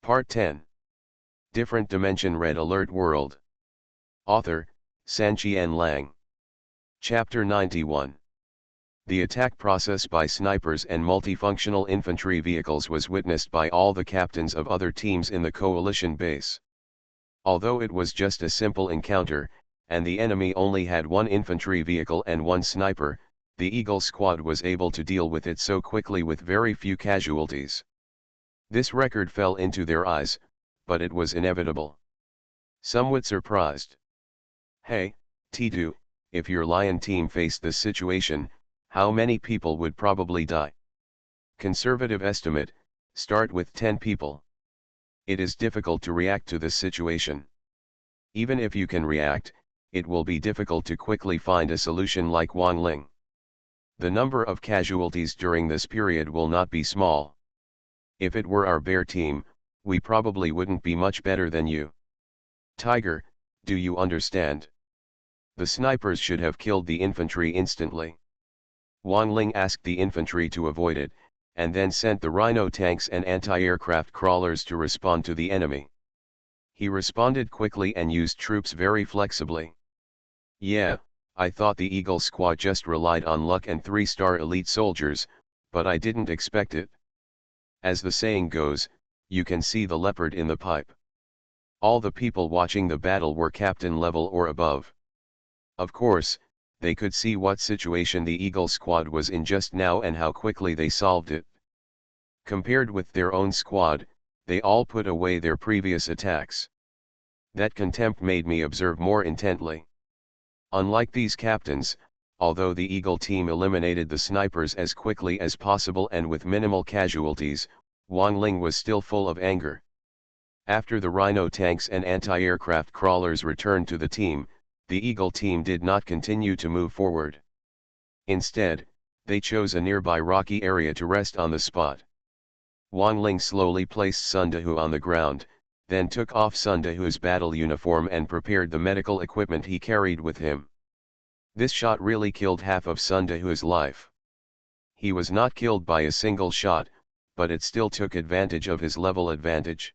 Part 10. Different Dimension Red Alert World. Author, Sanqian Lang. Chapter 91. The attack process by snipers and multifunctional infantry vehicles was witnessed by all the captains of other teams in the coalition base. Although it was just a simple encounter, and the enemy only had one infantry vehicle and one sniper, the Eagle squad was able to deal with it so quickly with very few casualties. This record fell into their eyes, but it was inevitable. Somewhat surprised. Hey, T2, if your Lion team faced this situation, how many people would probably die? Conservative estimate, start with 10 people. It is difficult to react to this situation. Even if you can react, it will be difficult to quickly find a solution like Wang Ling. The number of casualties during this period will not be small. If it were our bear team, we probably wouldn't be much better than you. Tiger, do you understand? The snipers should have killed the infantry instantly. Wang Ling asked the infantry to avoid it, and then sent the Rhino tanks and anti-aircraft crawlers to respond to the enemy. He responded quickly and used troops very flexibly. Yeah, I thought the Eagle squad just relied on luck and 3-star elite soldiers, but I didn't expect it. As the saying goes, you can see the leopard in the pipe. All the people watching the battle were captain level or above. Of course, they could see what situation the Eagle squad was in just now and how quickly they solved it. Compared with their own squad, they all put away their previous attacks. That contempt made me observe more intently. Unlike these captains, although the Eagle team eliminated the snipers as quickly as possible and with minimal casualties, Wang Ling was still full of anger. After the Rhino tanks and anti-aircraft crawlers returned to the team, the Eagle team did not continue to move forward. Instead, they chose a nearby rocky area to rest on the spot. Wang Ling slowly placed Sun Dehu on the ground, then took off Sun Dehu's battle uniform and prepared the medical equipment he carried with him. This shot really killed half of Sun Dehu's life. He was not killed by a single shot, but it still took advantage of his level advantage.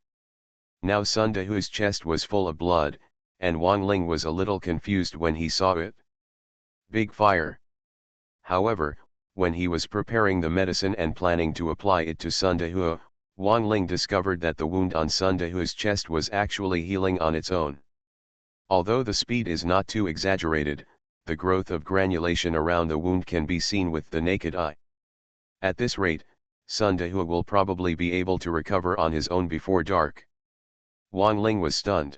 Now Sun Dehu's chest was full of blood, and Wang Ling was a little confused when he saw it. Big fire. However, when he was preparing the medicine and planning to apply it to Sun Dehu, Wang Ling discovered that the wound on Sun Dehu's chest was actually healing on its own. Although the speed is not too exaggerated, the growth of granulation around the wound can be seen with the naked eye. At this rate, Sun Dehu will probably be able to recover on his own before dark. Wang Ling was stunned.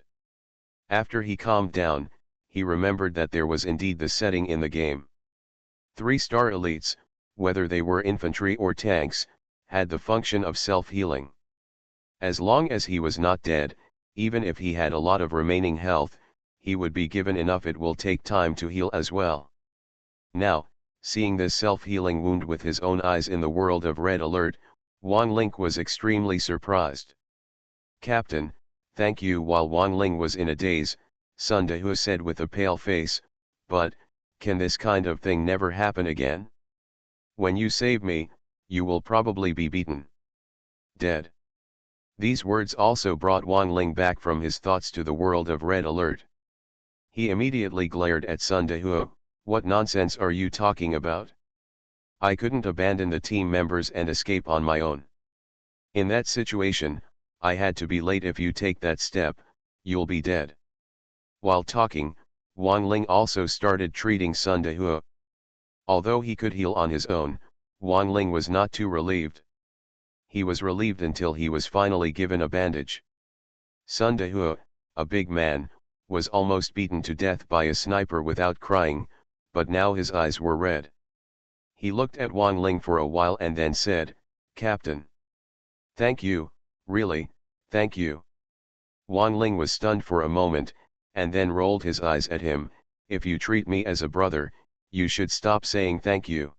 After he calmed down, he remembered that there was indeed the setting in the game. 3-star elites, whether they were infantry or tanks, had the function of self-healing. As long as he was not dead, even if he had a lot of remaining health, he would be given enough. It will take time to heal as well. Now, seeing this self-healing wound with his own eyes in the world of Red Alert, Wang Ling was extremely surprised. Captain, thank you. While Wang Ling was in a daze, Sun Dehu said with a pale face, but, can this kind of thing never happen again? When you save me, you will probably be beaten. Dead. These words also brought Wang Ling back from his thoughts to the world of Red Alert. He immediately glared at Sun Dehu. What nonsense are you talking about? I couldn't abandon the team members and escape on my own. In that situation, I had to be late. If you take that step, you'll be dead. While talking, Wang Ling also started treating Sun Dehu. Although he could heal on his own, Wang Ling was not too relieved. He was relieved until he was finally given a bandage. Sun Dehu, a big man, was almost beaten to death by a sniper without crying, but now his eyes were red. He looked at Wang Ling for a while and then said, Captain. Thank you, really, thank you. Wang Ling was stunned for a moment, and then rolled his eyes at him. If you treat me as a brother, you should stop saying thank you.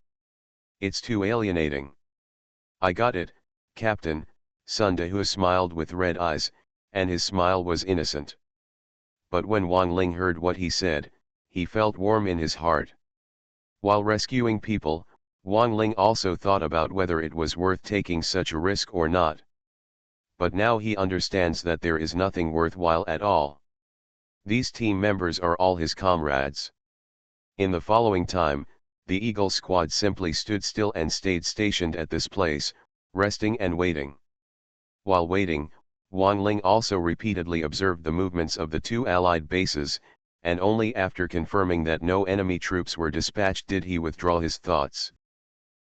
It's too alienating. I got it, Captain. Sun Dehu smiled with red eyes, and his smile was innocent. But when Wang Ling heard what he said, he felt warm in his heart. While rescuing people, Wang Ling also thought about whether it was worth taking such a risk or not. but now he understands that there is nothing worthwhile at all. These team members are all his comrades. In the following time, the Eagle squad simply stood still and stayed stationed at this place, resting and waiting. While waiting, Wang Ling also repeatedly observed the movements of the two allied bases, and only after confirming that no enemy troops were dispatched did he withdraw his thoughts.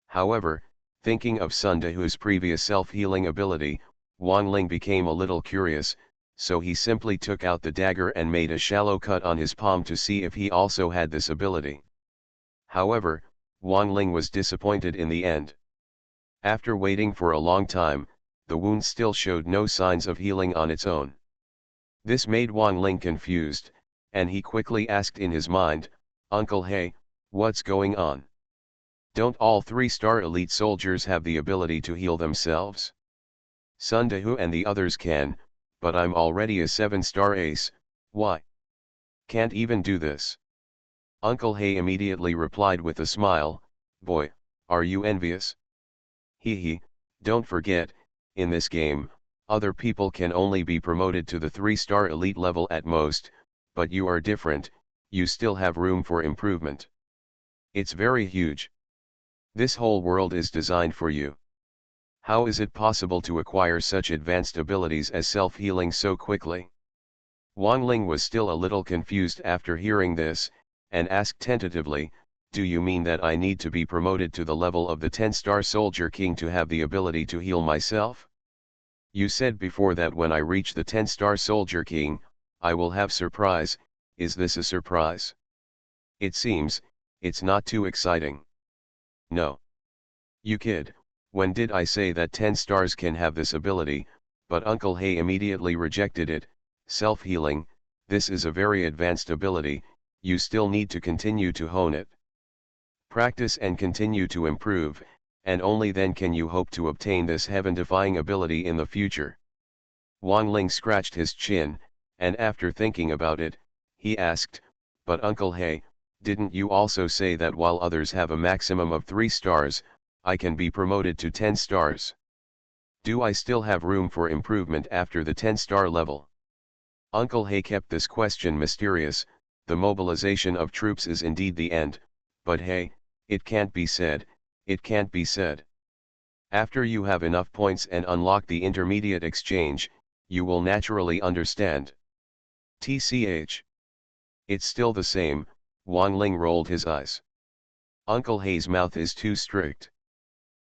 However, thinking of Sun Dehu's previous self-healing ability, Wang Ling became a little curious, so he simply took out the dagger and made a shallow cut on his palm to see if he also had this ability. However, Wang Ling was disappointed in the end. After waiting for a long time, the wound still showed no signs of healing on its own. This made Wang Ling confused, and he quickly asked in his mind, "Uncle Hey, what's going on? Don't all 3-star elite soldiers have the ability to heal themselves? Sun Dehu and the others can, but I'm already a 7-star ace, why can't even do this?" Uncle Hey immediately replied with a smile, "Boy, are you envious? Hee, don't forget, in this game, other people can only be promoted to the 3-star elite level at most, but you are different, you still have room for improvement. It's very huge. This whole world is designed for you. How is it possible to acquire such advanced abilities as self-healing so quickly?" Wang Ling was still a little confused after hearing this, and asked tentatively, "Do you mean that I need to be promoted to the level of the 10-star Soldier King to have the ability to heal myself? You said before that when I reach the 10-star Soldier King, I will have surprise. Is this a surprise? It seems, it's not too exciting." "No. You kid, when did I say that 10 stars can have this ability?" But Uncle Hey immediately rejected it. "Self-healing, this is a very advanced ability, you still need to continue to hone it. Practice and continue to improve, and only then can you hope to obtain this heaven-defying ability in the future." Wang Ling scratched his chin, and after thinking about it, he asked, "But Uncle Hey, didn't you also say that while others have a maximum of 3 stars, I can be promoted to 10 stars? Do I still have room for improvement after the 10-star level?" Uncle Hey kept this question mysterious. The mobilization of troops is indeed the end, but hey, it can't be said, it can't be said. After you have enough points and unlock the intermediate exchange, you will naturally understand. TCH. It's still the same. Wang Ling rolled his eyes. Uncle Hay's mouth is too strict.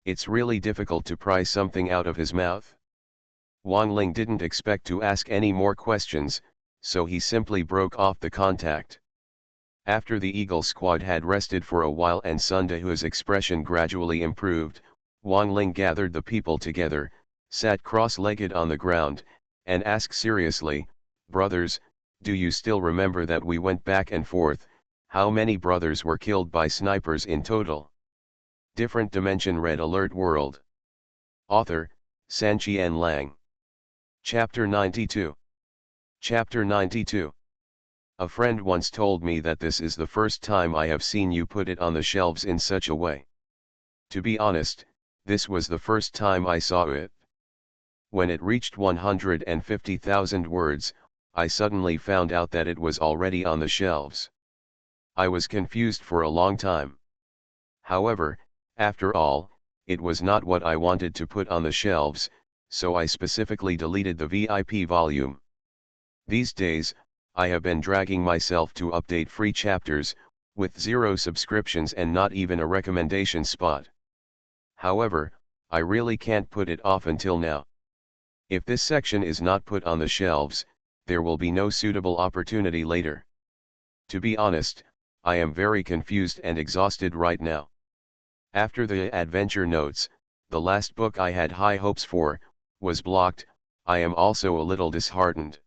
It's really difficult to pry something out of his mouth. Wang Ling didn't expect to ask any more questions, so he simply broke off the contact. After the Eagle squad had rested for a while and Sun Dehu's expression gradually improved, Wang Ling gathered the people together, sat cross-legged on the ground, and asked seriously, "Brothers, do you still remember that we went back and forth? How many brothers were killed by snipers in total?" Different Dimension Red Alert World. Author, Sanqian Lang. Chapter 92. Chapter 92. A friend once told me that this is the first time I have seen you put it on the shelves in such a way. To be honest, this was the first time I saw it. When it reached 150,000 words, I suddenly found out that it was already on the shelves. I was confused for a long time. However, after all, it was not what I wanted to put on the shelves, so I specifically deleted the VIP volume. These days, I have been dragging myself to update free chapters, with 0 subscriptions and not even a recommendation spot. However, I really can't put it off until now. If this section is not put on the shelves, there will be no suitable opportunity later. To be honest, I am very confused and exhausted right now. After the adventure notes, the last book I had high hopes for, was blocked. I am also a little disheartened.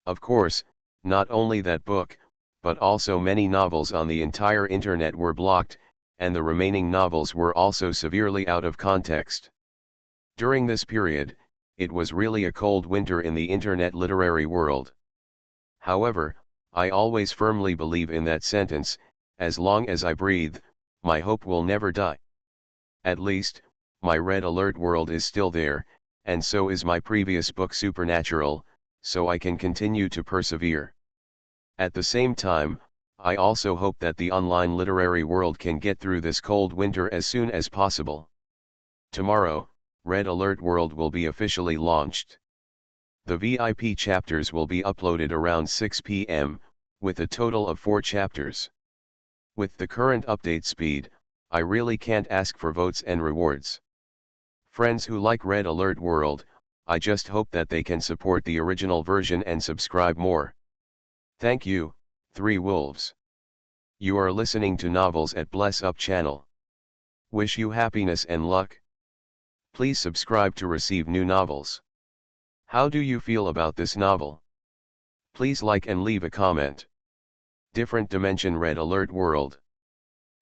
Of course, not only that book, but also many novels on the entire internet were blocked, and the remaining novels were also severely out of context. During this period, it was really a cold winter in the internet literary world. However, I always firmly believe in that sentence, as long as I breathe, my hope will never die. At least, my Red Alert world is still there, and so is my previous book Supernatural, so I can continue to persevere. At the same time, I also hope that the online literary world can get through this cold winter as soon as possible. Tomorrow, Red Alert World will be officially launched. The VIP chapters will be uploaded around 6 p.m., with a total of 4 chapters. With the current update speed, I really can't ask for votes and rewards. Friends who like Red Alert World, I just hope that they can support the original version and subscribe more. Thank you, 3 Wolves. You are listening to Novels at Bless Up channel. Wish you happiness and luck. Please subscribe to receive new novels. How do you feel about this novel? Please like and leave a comment. Different Dimension Red Alert World.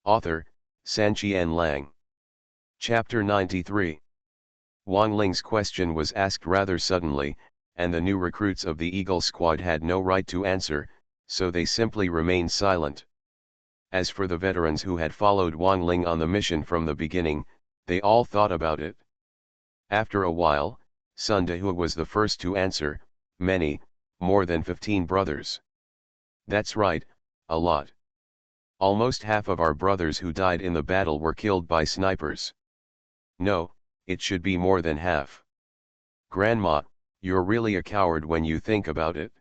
Author, Sanqian Lang. Chapter 93. Wang Ling's question was asked rather suddenly, and the new recruits of the Eagle Squad had no right to answer, so they simply remained silent. As for the veterans who had followed Wang Ling on the mission from the beginning, they all thought about it. After a while, Sun Dehu was the first to answer, many, more than 15 brothers. That's right, a lot. Almost half of our brothers who died in the battle were killed by snipers. No, it should be more than half. Grandma, you're really a coward when you think about it.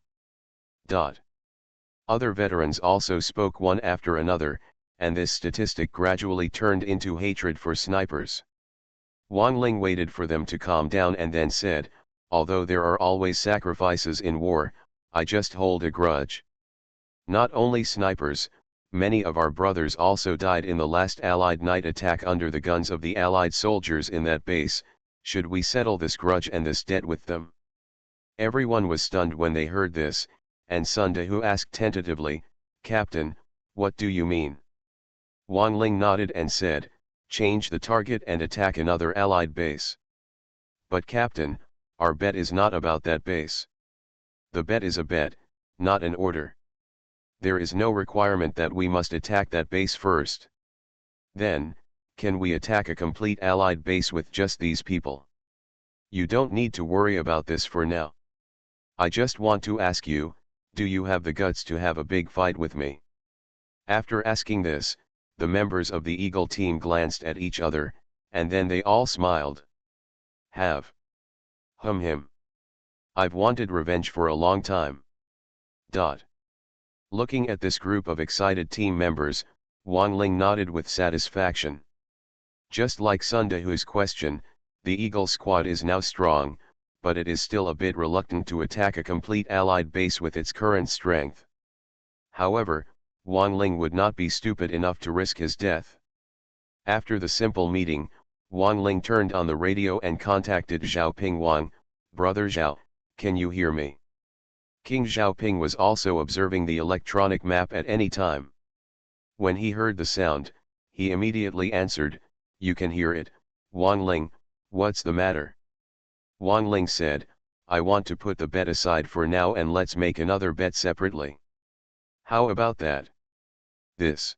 Other veterans also spoke one after another, and this statistic gradually turned into hatred for snipers. Wang Ling waited for them to calm down and then said, although there are always sacrifices in war, I just hold a grudge. Not only snipers, many of our brothers also died in the last Allied night attack under the guns of the Allied soldiers in that base. Should we settle this grudge and this debt with them? Everyone was stunned when they heard this, and Sun Dehu asked tentatively, Captain, what do you mean? Wang Ling nodded and said, change the target and attack another Allied base. But Captain, our bet is not about that base. The bet is a bet, not an order. There is no requirement that we must attack that base first. Then, can we attack a complete Allied base with just these people? You don't need to worry about this for now. I just want to ask you, do you have the guts to have a big fight with me? After asking this, the members of the Eagle team glanced at each other, and then they all smiled. Have. Him. I've wanted revenge for a long time. Looking at this group of excited team members, Wang Ling nodded with satisfaction. Just like Sun Dehu's question, the Eagle Squad is now strong, but it is still a bit reluctant to attack a complete Allied base with its current strength. However, Wang Ling would not be stupid enough to risk his death. After the simple meeting, Wang Ling turned on the radio and contacted Xiaoping Wang, Brother Zhao, can you hear me? King Xiaoping was also observing the electronic map at any time. When he heard the sound, he immediately answered, you can hear it, Wang Ling, what's the matter? Wang Ling said, I want to put the bet aside for now and let's make another bet separately. How about that? This.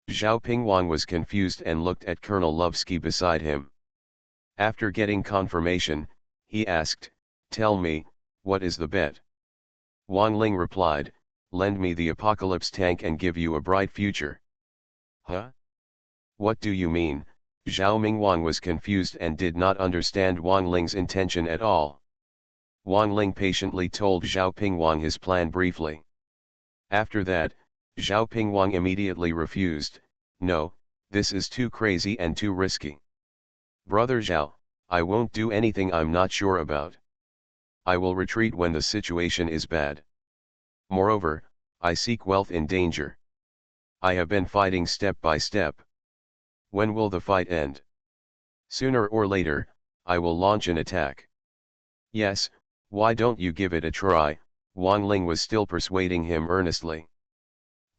Xiaoping Wang was confused and looked at Colonel Lovsky beside him. After getting confirmation, he asked, tell me, what is the bet? Wang Ling replied, lend me the apocalypse tank and give you a bright future. Huh? What do you mean? Xiaoping Wang was confused and did not understand Wang Ling's intention at all. Wang Ling patiently told Xiaoping Wang his plan briefly. After that, Xiaoping Wang immediately refused, no, this is too crazy and too risky. Brother Zhao, I won't do anything I'm not sure about. I will retreat when the situation is bad. Moreover, I seek wealth in danger. I have been fighting step by step. When will the fight end? Sooner or later, I will launch an attack. Yes, why don't you give it a try? Wang Ling was still persuading him earnestly.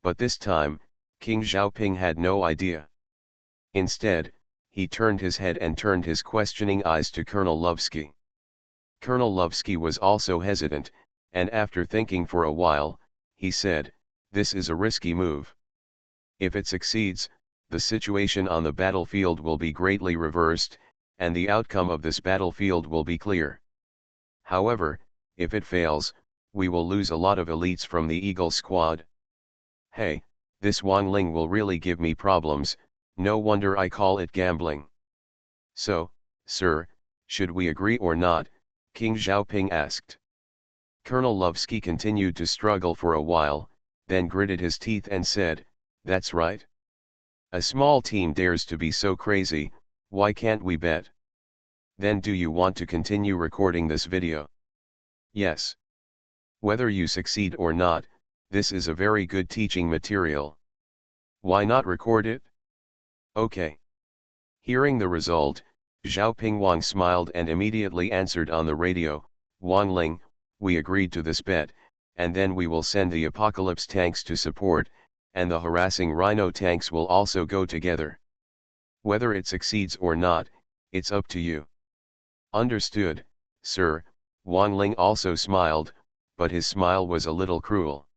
But this time, King Xiaoping had no idea. Instead, he turned his head and turned his questioning eyes to Colonel Lovsky. Colonel Lovsky was also hesitant, and after thinking for a while, he said, this is a risky move. If it succeeds, the situation on the battlefield will be greatly reversed, and the outcome of this battlefield will be clear. However, if it fails, we will lose a lot of elites from the Eagle squad. Hey, this Wang Ling will really give me problems, no wonder I call it gambling. So, sir, should we agree or not? King Xiaoping asked. Colonel Lovsky continued to struggle for a while, then gritted his teeth and said, "That's right. A small team dares to be so crazy, why can't we bet? Then do you want to continue recording this video?" "Yes. Whether you succeed or not, this is a very good teaching material. Why not record it?" "Okay." Hearing the result, Xiaoping Wang smiled and immediately answered on the radio, "Wang Ling, we agreed to this bet, and then we will send the Apocalypse tanks to support, and the harassing Rhino tanks will also go together. Whether it succeeds or not, it's up to you." "Understood, sir." Wang Ling also smiled, but his smile was a little cruel.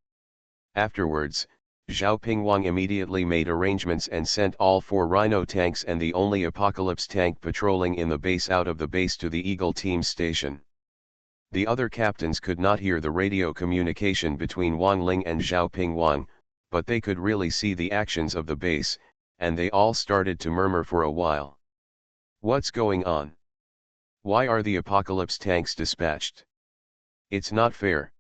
Afterwards, Xiaoping Wang immediately made arrangements and sent all 4 Rhino tanks and the only Apocalypse tank patrolling in the base out of the base to the Eagle team's station. The other captains could not hear the radio communication between Wang Ling and Xiaoping Wang, but they could really see the actions of the base, and they all started to murmur for a while. "What's going on? Why are the Apocalypse tanks dispatched? It's not fair.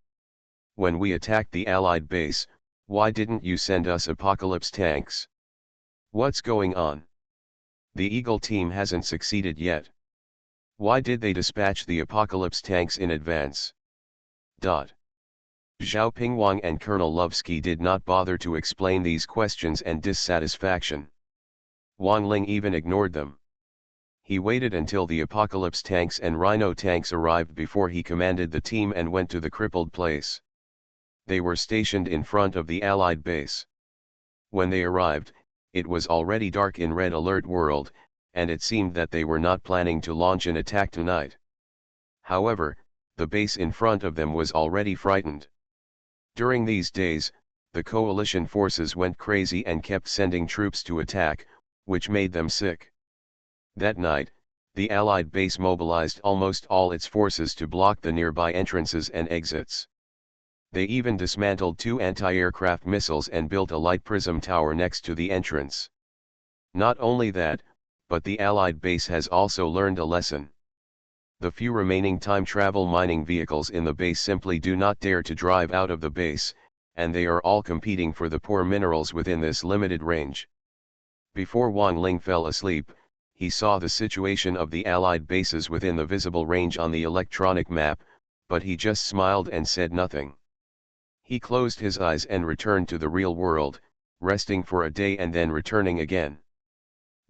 When we attacked the Allied base, why didn't you send us Apocalypse tanks? What's going on? The Eagle team hasn't succeeded yet. Why did they dispatch the Apocalypse tanks in advance?" Xiaoping Wang and Colonel Lovsky did not bother to explain these questions and dissatisfaction. Wang Ling even ignored them. He waited until the Apocalypse tanks and Rhino tanks arrived before he commanded the team and went to the crippled place. They were stationed in front of the Allied base. When they arrived, it was already dark in Red Alert World, and it seemed that they were not planning to launch an attack tonight. However, the base in front of them was already frightened. During these days, the coalition forces went crazy and kept sending troops to attack, which made them sick. That night, the Allied base mobilized almost all its forces to block the nearby entrances and exits. They even dismantled 2 anti-aircraft missiles and built a light prism tower next to the entrance. Not only that, but the Allied base has also learned a lesson. The few remaining time travel mining vehicles in the base simply do not dare to drive out of the base, and they are all competing for the poor minerals within this limited range. Before Wang Ling fell asleep, he saw the situation of the Allied bases within the visible range on the electronic map, but he just smiled and said nothing. He closed his eyes and returned to the real world, resting for a day and then returning again.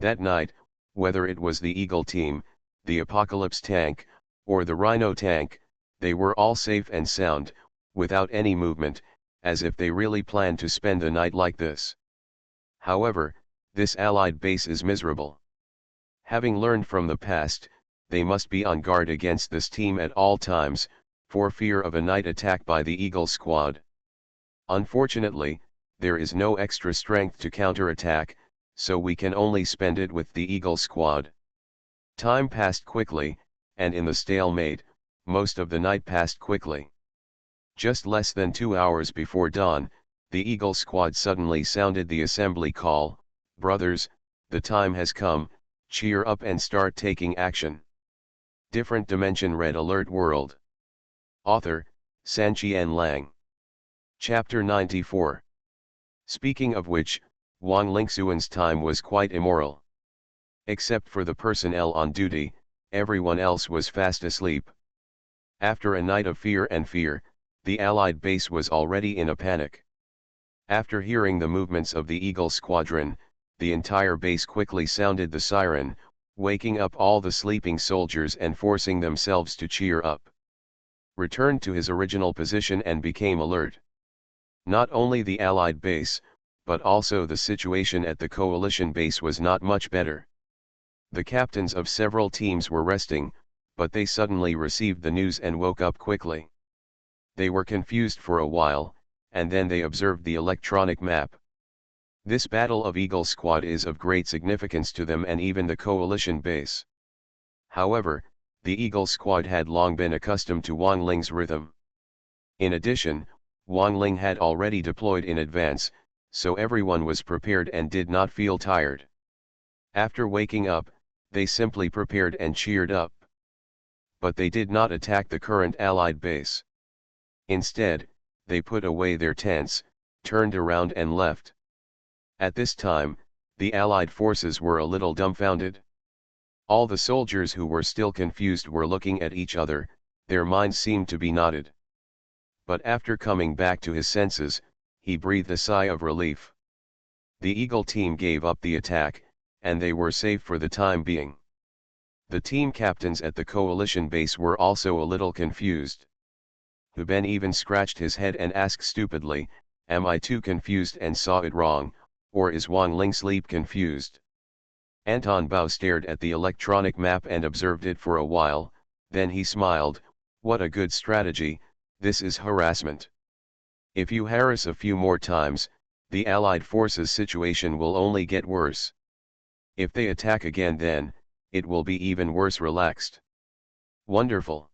That night, whether it was the Eagle team, the Apocalypse tank, or the Rhino tank, they were all safe and sound, without any movement, as if they really planned to spend the night like this. However, this Allied base is miserable. Having learned from the past, they must be on guard against this team at all times, for fear of a night attack by the Eagle squad. Unfortunately, there is no extra strength to counterattack, so we can only spend it with the Eagle squad. Time passed quickly, and in the stalemate, most of the night passed quickly. Just less than 2 hours before dawn, the Eagle squad suddenly sounded the assembly call, "Brothers, the time has come, cheer up and start taking action." Different Dimension Red Alert World. Author, Sanqian Lang. Chapter 94. Speaking of which, Wang Lingxuan's time was quite immoral. Except for the personnel on duty, everyone else was fast asleep. After a night of fear, the Allied base was already in a panic. After hearing the movements of the Eagle squadron, the entire base quickly sounded the siren, waking up all the sleeping soldiers and forcing themselves to cheer up. Returned to his original position and became alert. Not only the Allied base, but also the situation at the coalition base was not much better. The captains of several teams were resting, but they suddenly received the news and woke up quickly. They were confused for a while, and then they observed the electronic map. This battle of Eagle Squad is of great significance to them and even the coalition base. However, the Eagle squad had long been accustomed to Wang Ling's rhythm. In addition, Wang Ling had already deployed in advance, so everyone was prepared and did not feel tired. After waking up, they simply prepared and cheered up. But they did not attack the current Allied base. Instead, they put away their tents, turned around and left. At this time, the Allied forces were a little dumbfounded. All the soldiers who were still confused were looking at each other, their minds seemed to be knotted. But after coming back to his senses, he breathed a sigh of relief. The Eagle team gave up the attack, and they were safe for the time being. The team captains at the coalition base were also a little confused. Hu Ben even scratched his head and asked stupidly, "Am I too confused and saw it wrong, or is Wang Ling sleep confused?" Anton Bao stared at the electronic map and observed it for a while, then he smiled, "What a good strategy, this is harassment. If you harass a few more times, the Allied forces' situation will only get worse. If they attack again then, it will be even worse." Relaxed. Wonderful.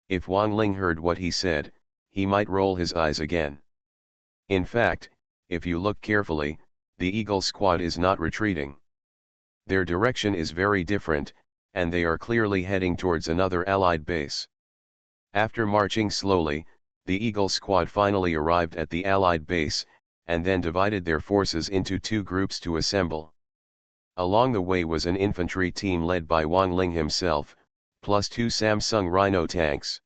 If Wang Ling heard what he said, he might roll his eyes again. In fact, if you look carefully, the Eagle squad is not retreating. Their direction is very different, and they are clearly heading towards another Allied base. After marching slowly, the Eagle squad finally arrived at the Allied base, and then divided their forces into two groups to assemble. Along the way was an infantry team led by Wang Ling himself, plus 2 Samsung Rhino tanks.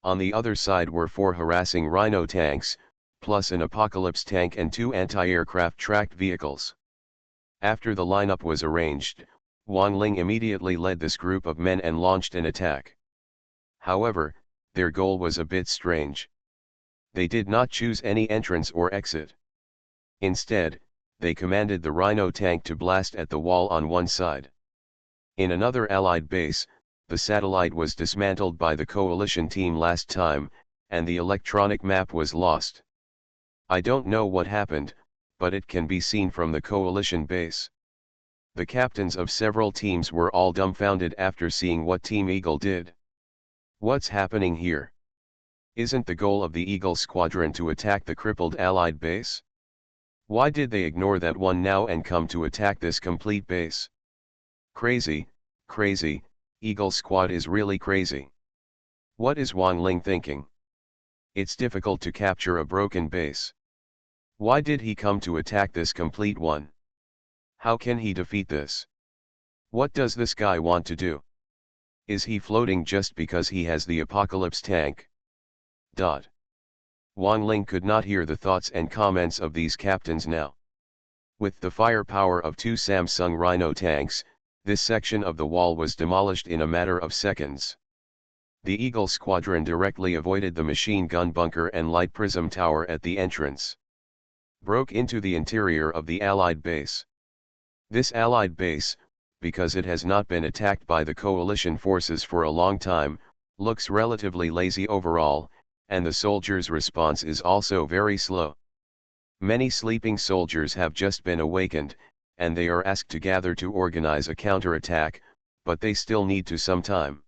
On the other side were 4 harassing Rhino tanks, plus an Apocalypse tank and 2 anti-aircraft tracked vehicles. After the lineup was arranged, Wang Ling immediately led this group of men and launched an attack. However, their goal was a bit strange. They did not choose any entrance or exit. Instead, they commanded the Rhino tank to blast at the wall on one side. In another Allied base, the satellite was dismantled by the coalition team last time, and the electronic map was lost. I don't know what happened, but it can be seen from the coalition base. The captains of several teams were all dumbfounded after seeing what Team Eagle did. What's happening here? Isn't the goal of the Eagle squadron to attack the crippled Allied base? Why did they ignore that one now and come to attack this complete base? Crazy, crazy, Eagle squad is really crazy. What is Wang Ling thinking? It's difficult to capture a broken base. Why did he come to attack this complete one? How can he defeat this? What does this guy want to do? Is he floating just because he has the Apocalypse tank? Wang Ling could not hear the thoughts and comments of these captains now. With the firepower of 2 Samsung Rhino tanks, this section of the wall was demolished in a matter of seconds. The Eagle squadron directly avoided the machine gun bunker and light prism tower at the entrance. Broke into the interior of the Allied base. This Allied base, because it has not been attacked by the coalition forces for a long time, looks relatively lazy overall, and the soldiers' response is also very slow. Many sleeping soldiers have just been awakened, and they are asked to gather to organize a counterattack, but they still need some time.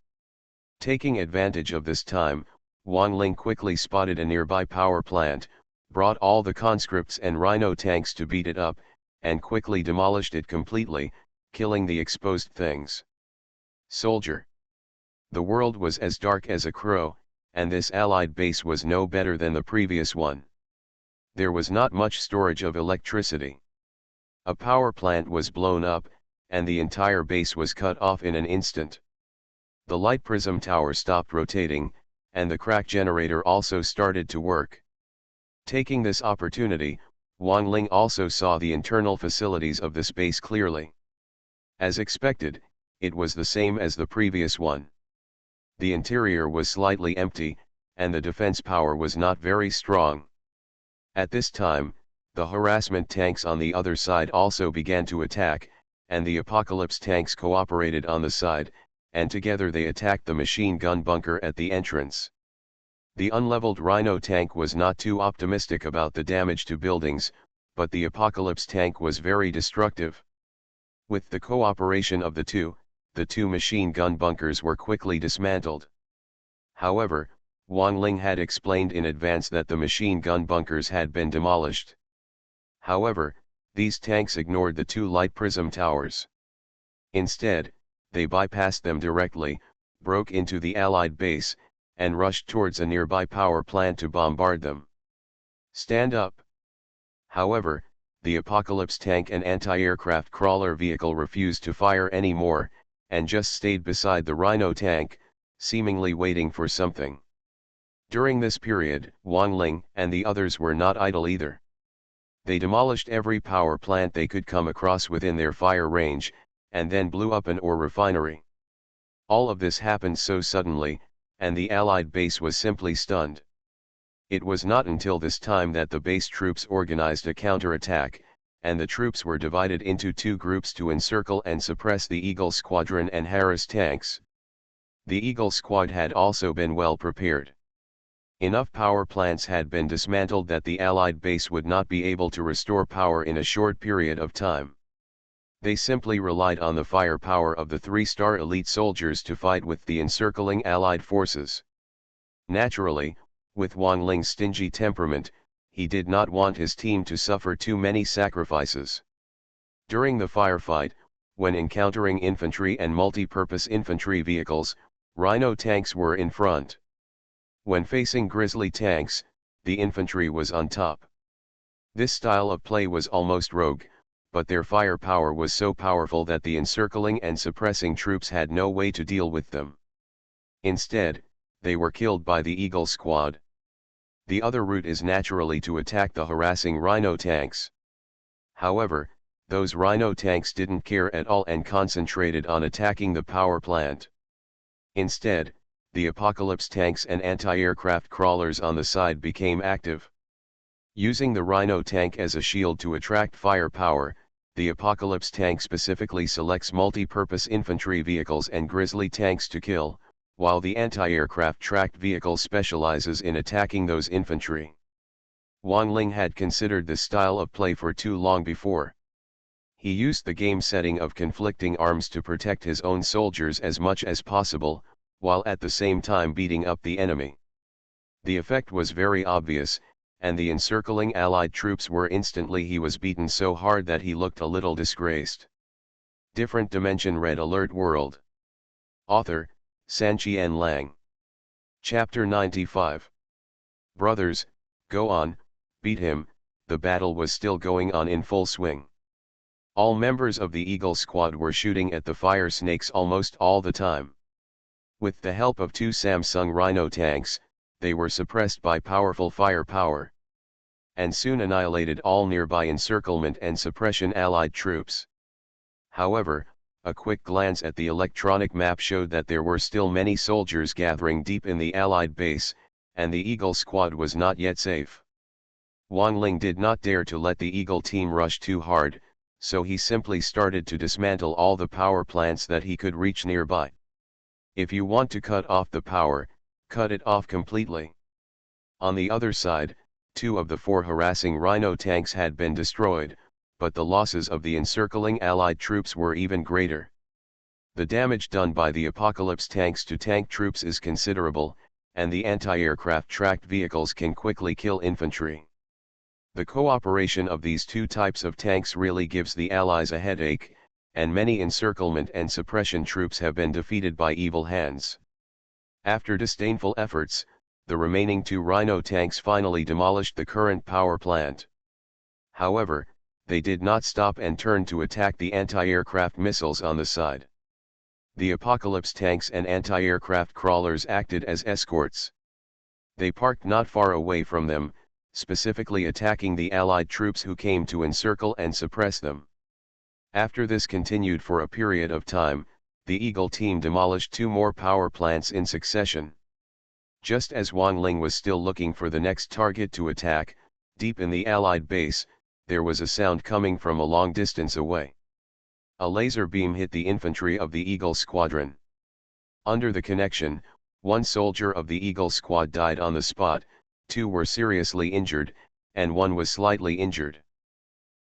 Taking advantage of this time, Wang Ling quickly spotted a nearby power plant, brought all the conscripts and Rhino tanks to beat it up, and quickly demolished it completely, killing the exposed things. Soldier. The world was as dark as a crow, and this Allied base was no better than the previous one. There was not much storage of electricity. A power plant was blown up, and the entire base was cut off in an instant. The light prism tower stopped rotating, and the crack generator also started to work. Taking this opportunity, Wang Ling also saw the internal facilities of this base clearly. As expected, it was the same as the previous one. The interior was slightly empty, and the defense power was not very strong. At this time, the harassment tanks on the other side also began to attack, and the Apocalypse tanks cooperated on the side, and together they attacked the machine gun bunker at the entrance. The unleveled Rhino tank was not too optimistic about the damage to buildings, but the Apocalypse tank was very destructive. With the cooperation of the two, the two machine gun bunkers were quickly dismantled. However, Wang Ling had explained in advance that the machine gun bunkers had been demolished. However, these tanks ignored the two light prism towers. Instead, they bypassed them directly, broke into the Allied base, and rushed towards a nearby power plant to bombard them. Stand up! However, the Apocalypse tank and anti-aircraft crawler vehicle refused to fire anymore, and just stayed beside the Rhino tank, seemingly waiting for something. During this period, Wang Ling and the others were not idle either. They demolished every power plant they could come across within their fire range, and then blew up an ore refinery. All of this happened so suddenly, and the Allied base was simply stunned. It was not until this time that the base troops organized a counterattack, and the troops were divided into two groups to encircle and suppress the Eagle Squadron and Harris tanks. The Eagle Squad had also been well prepared. Enough power plants had been dismantled that the Allied base would not be able to restore power in a short period of time. They simply relied on the firepower of the three-star elite soldiers to fight with the encircling Allied forces. Naturally, with Wang Ling's stingy temperament, he did not want his team to suffer too many sacrifices. During the firefight, when encountering infantry and multi-purpose infantry vehicles, Rhino tanks were in front. When facing Grizzly tanks, the infantry was on top. This style of play was almost rogue, but their firepower was so powerful that the encircling and suppressing troops had no way to deal with them. Instead, they were killed by the Eagle Squad. The other route is naturally to attack the harassing Rhino tanks. However, those Rhino tanks didn't care at all and concentrated on attacking the power plant. Instead, the Apocalypse tanks and anti-aircraft crawlers on the side became active. Using the Rhino tank as a shield to attract firepower, the Apocalypse tank specifically selects multi-purpose infantry vehicles and Grizzly tanks to kill, while the anti-aircraft tracked vehicle specializes in attacking those infantry. Wang Ling had considered this style of play for too long before. He used the game setting of conflicting arms to protect his own soldiers as much as possible, while at the same time beating up the enemy. The effect was very obvious, and the encircling Allied troops were instantly he was beaten so hard that he looked a little disgraced. Different Dimension Red Alert World. Author, Sanqian Lang. Chapter 95. Brothers, go on, beat him. The battle was still going on in full swing. All members of the Eagle Squad were shooting at the fire snakes almost all the time. With the help of two Samsung Rhino tanks, they were suppressed by powerful firepower, and soon annihilated all nearby encirclement and suppression Allied troops. However, a quick glance at the electronic map showed that there were still many soldiers gathering deep in the Allied base, and the Eagle Squad was not yet safe. Wang Ling did not dare to let the Eagle team rush too hard, so he simply started to dismantle all the power plants that he could reach nearby. If you want to cut off the power, cut it off completely. On the other side, 2 of the 4 harassing Rhino tanks had been destroyed, but the losses of the encircling Allied troops were even greater. The damage done by the Apocalypse tanks to tank troops is considerable, and the anti-aircraft tracked vehicles can quickly kill infantry. The cooperation of these two types of tanks really gives the Allies a headache, and many encirclement and suppression troops have been defeated by evil hands. After disdainful efforts, the remaining 2 Rhino tanks finally demolished the current power plant. However, they did not stop and turned to attack the anti-aircraft missiles on the side. The Apocalypse tanks and anti-aircraft crawlers acted as escorts. They parked not far away from them, specifically attacking the Allied troops who came to encircle and suppress them. After this continued for a period of time, the Eagle team demolished 2 more power plants in succession. Just as Wang Ling was still looking for the next target to attack, deep in the Allied base, there was a sound coming from a long distance away. A laser beam hit the infantry of the Eagle Squadron. Under the connection, 1 soldier of the Eagle Squad died on the spot, 2 were seriously injured, and 1 was slightly injured.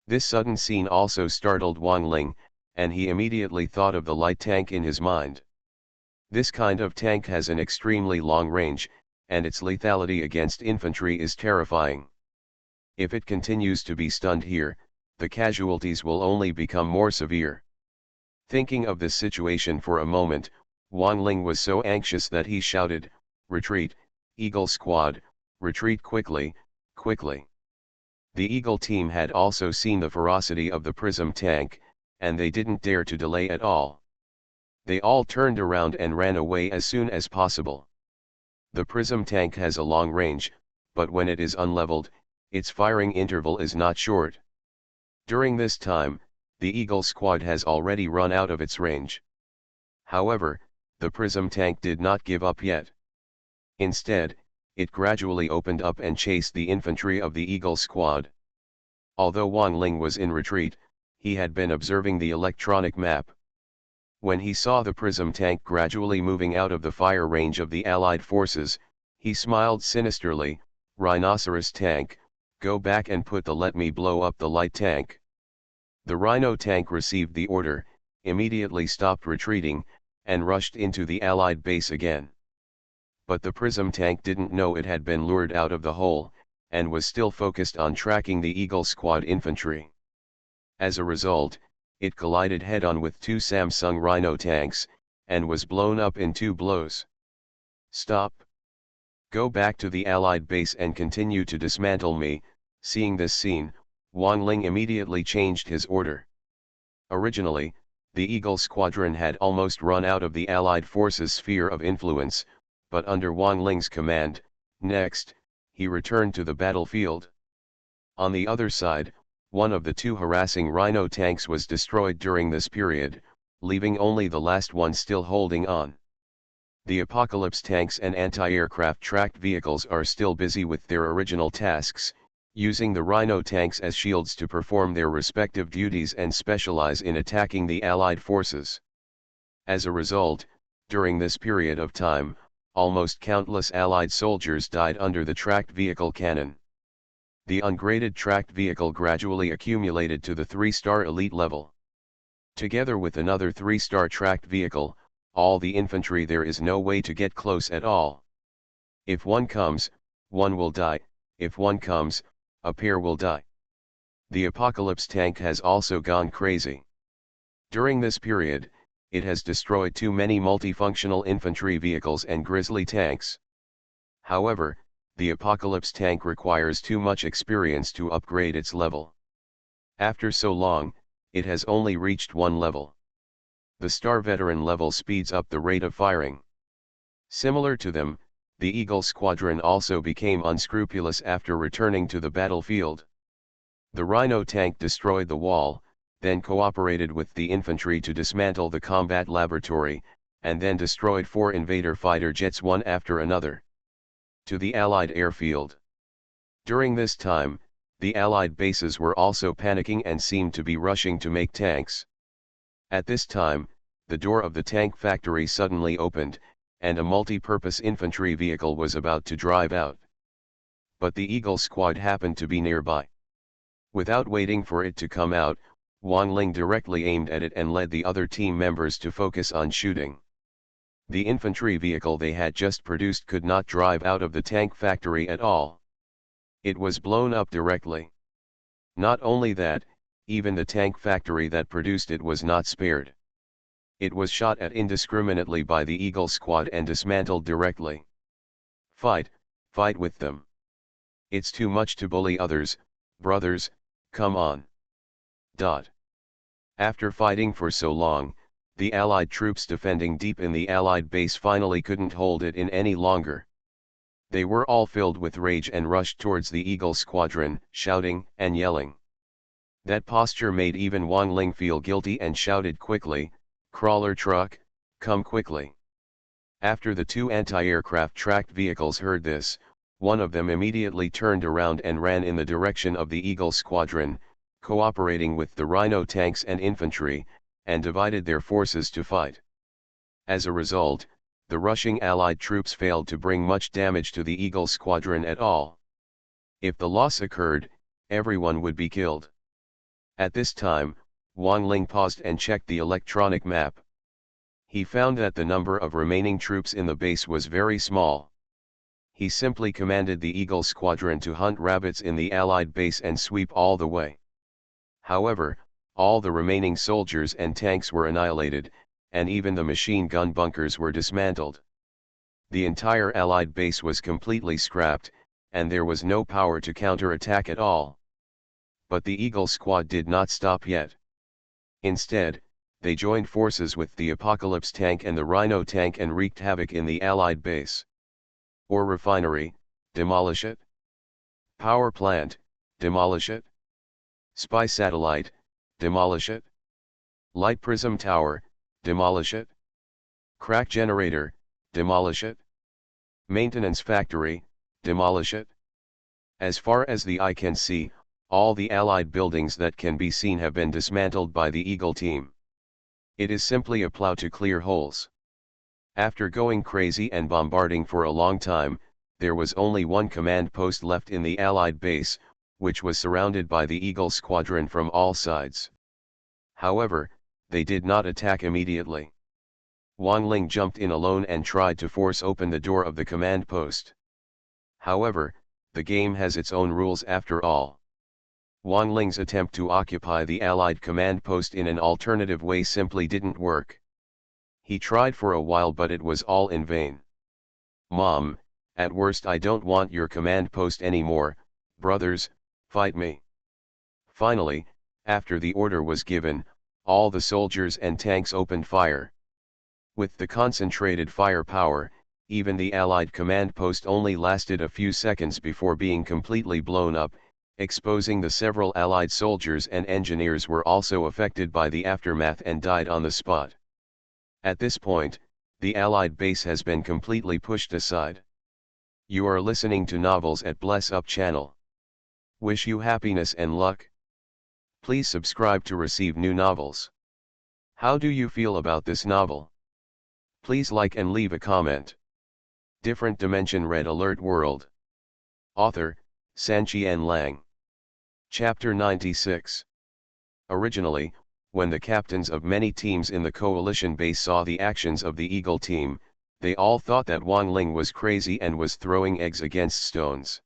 This sudden scene also startled Wang Ling, and he immediately thought of the light tank in his mind. This kind of tank has an extremely long range, and its lethality against infantry is terrifying. If it continues to be stunned here, the casualties will only become more severe. Thinking of this situation for a moment, Wang Ling was so anxious that he shouted, "Retreat, Eagle Squad, retreat quickly, quickly." The Eagle team had also seen the ferocity of the Prism tank, and they didn't dare to delay at all. They all turned around and ran away as soon as possible. The Prism tank has a long range, but when it is unleveled, its firing interval is not short. During this time, the Eagle squad has already run out of its range. However, the Prism tank did not give up yet. Instead, it gradually opened up and chased the infantry of the Eagle squad. Although Wang Ling was in retreat, he had been observing the electronic map. When he saw the Prism tank gradually moving out of the fire range of the Allied forces, he smiled sinisterly, "Rhinoceros tank, go back and put the let me blow up the light tank." The Rhino tank received the order, immediately stopped retreating, and rushed into the Allied base again. But the Prism tank didn't know it had been lured out of the hole, and was still focused on tracking the Eagle squad infantry. As a result, it collided head-on with two Samsung Rhino tanks, and was blown up in 2 blows. "Stop! Go back to the Allied base and continue to dismantle me." Seeing this scene, Wang Ling immediately changed his order. Originally, the Eagle squadron had almost run out of the Allied forces' sphere of influence, but under Wang Ling's command, next, he returned to the battlefield. On the other side, one of the 2 harassing Rhino tanks was destroyed during this period, leaving only the last one still holding on. The Apocalypse tanks and anti-aircraft tracked vehicles are still busy with their original tasks, using the Rhino tanks as shields to perform their respective duties and specialize in attacking the Allied forces. As a result, during this period of time, almost countless Allied soldiers died under the tracked vehicle cannon. The ungraded tracked vehicle gradually accumulated to the 3-star elite level. Together with another 3-star tracked vehicle, all the infantry, there is no way to get close at all. If one comes, one will die; if one comes, a pair will die. The Apocalypse tank has also gone crazy. During this period, it has destroyed too many multifunctional infantry vehicles and Grizzly tanks. However, the Apocalypse tank requires too much experience to upgrade its level. After so long, it has only reached 1 level. The Star Veteran level speeds up the rate of firing. Similar to them, the Eagle squadron also became unscrupulous after returning to the battlefield. The Rhino tank destroyed the wall, then cooperated with the infantry to dismantle the combat laboratory, and then destroyed 4 invader fighter jets one after another. To the Allied airfield. During this time, the Allied bases were also panicking and seemed to be rushing to make tanks. At this time, the door of the tank factory suddenly opened, and a multi-purpose infantry vehicle was about to drive out. But the Eagle squad happened to be nearby. Without waiting for it to come out, Wang Ling directly aimed at it and led the other team members to focus on shooting. The infantry vehicle they had just produced could not drive out of the tank factory at all. It was blown up directly. Not only that, even the tank factory that produced it was not spared. It was shot at indiscriminately by the Eagle squad and dismantled directly. "Fight, fight with them. It's too much to bully others, brothers, come on." After fighting for so long, the Allied troops defending deep in the Allied base finally couldn't hold it in any longer. They were all filled with rage and rushed towards the Eagle squadron, shouting and yelling. That posture made even Wang Ling feel guilty and shouted quickly, "Crawler truck, come quickly." After the 2 anti-aircraft tracked vehicles heard this, one of them immediately turned around and ran in the direction of the Eagle squadron, cooperating with the Rhino tanks and infantry, and divided their forces to fight. As a result, the rushing Allied troops failed to bring much damage to the Eagle squadron at all. If the loss occurred, everyone would be killed. At this time, Wang Ling paused and checked the electronic map. He found that the number of remaining troops in the base was very small. He simply commanded the Eagle Squadron to hunt rabbits in the Allied base and sweep all the way. However, all the remaining soldiers and tanks were annihilated, and even the machine gun bunkers were dismantled. The entire Allied base was completely scrapped, and there was no power to counterattack at all. But the Eagle Squad did not stop yet. Instead, they joined forces with the Apocalypse tank and the Rhino tank and wreaked havoc in the Allied base. Ore refinery, demolish it. Power plant, demolish it. Spy satellite, demolish it. Light prism tower, demolish it. Crack generator, demolish it. Maintenance factory, demolish it. As far as the eye can see, all the Allied buildings that can be seen have been dismantled by the Eagle team. It is simply a plow to clear holes. After going crazy and bombarding for a long time, there was only one command post left in the Allied base, which was surrounded by the Eagle Squadron from all sides. However, they did not attack immediately. Wang Ling jumped in alone and tried to force open the door of the command post. However, the game has its own rules after all. Wang Ling's attempt to occupy the Allied command post in an alternative way simply didn't work. He tried for a while but it was all in vain. "Mom, at worst I don't want your command post anymore, brothers, fight me." Finally, after the order was given, all the soldiers and tanks opened fire. With the concentrated firepower, even the Allied command post only lasted a few seconds before being completely blown up, exposing the several Allied soldiers and engineers were also affected by the aftermath and died on the spot. At this point, the Allied base has been completely pushed aside. You are listening to Novels at Bless Up channel. Wish you happiness and luck. Please subscribe to receive new novels. How do you feel about this novel? Please like and leave a comment. Different Dimension Red Alert World. Author, Sanqian Lang. Chapter 96. Originally, when the captains of many teams in the coalition base saw the actions of the Eagle team, they all thought that Wang Ling was crazy and was throwing eggs against stones.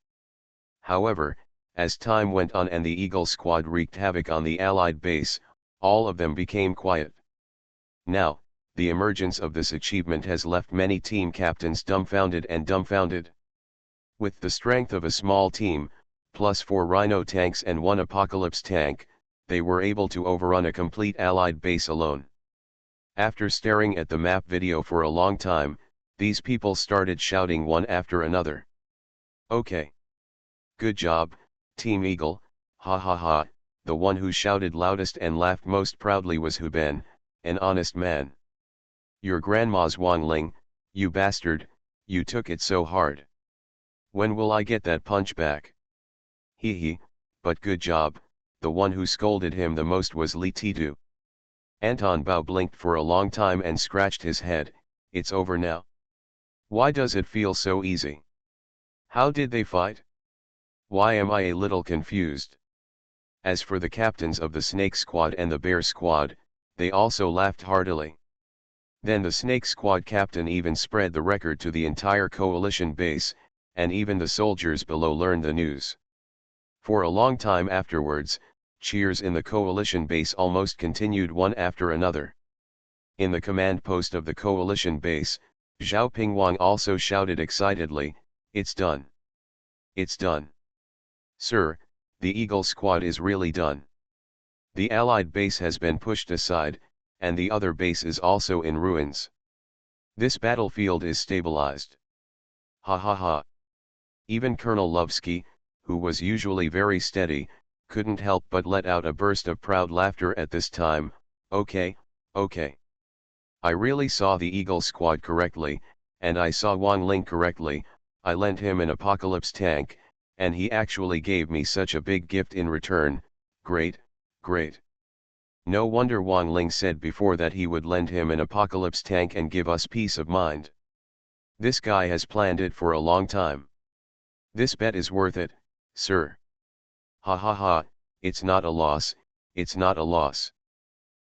However, as time went on and the Eagle squad wreaked havoc on the Allied base, all of them became quiet. Now, the emergence of this achievement has left many team captains dumbfounded and dumbfounded. With the strength of a small team, plus 4 Rhino tanks and 1 Apocalypse tank, they were able to overrun a complete Allied base alone. After staring at the map video for a long time, these people started shouting one after another. "Okay. Good job, Team Eagle, ha ha ha." The one who shouted loudest and laughed most proudly was Huben, an honest man. "Your grandma's Wang Ling, you bastard, you took it so hard. When will I get that punch back?" "Hee hee, but good job." The one who scolded him the most was Li Titu. Anton Bao blinked for a long time and scratched his head. "It's over now. Why does it feel so easy? How did they fight? Why am I a little confused?" As for the captains of the Snake Squad and the Bear Squad, they also laughed heartily. Then the Snake Squad captain even spread the record to the entire coalition base, and even the soldiers below learned the news. For a long time afterwards, cheers in the coalition base almost continued one after another. In the command post of the coalition base, Zhao Pingwang also shouted excitedly, "It's done! It's done! Sir, the Eagle squad is really done. The Allied base has been pushed aside, and the other base is also in ruins. This battlefield is stabilized. Ha ha ha." Even Colonel Lovsky, who was usually very steady, couldn't help but let out a burst of proud laughter at this time. "Okay, okay. I really saw the Eagle squad correctly, and I saw Wang Ling correctly. I lent him an Apocalypse tank, and he actually gave me such a big gift in return. Great, great. No wonder Wang Ling said before that he would lend him an Apocalypse tank and give us peace of mind. This guy has planned it for a long time. This bet is worth it, sir. Ha ha ha, it's not a loss, it's not a loss."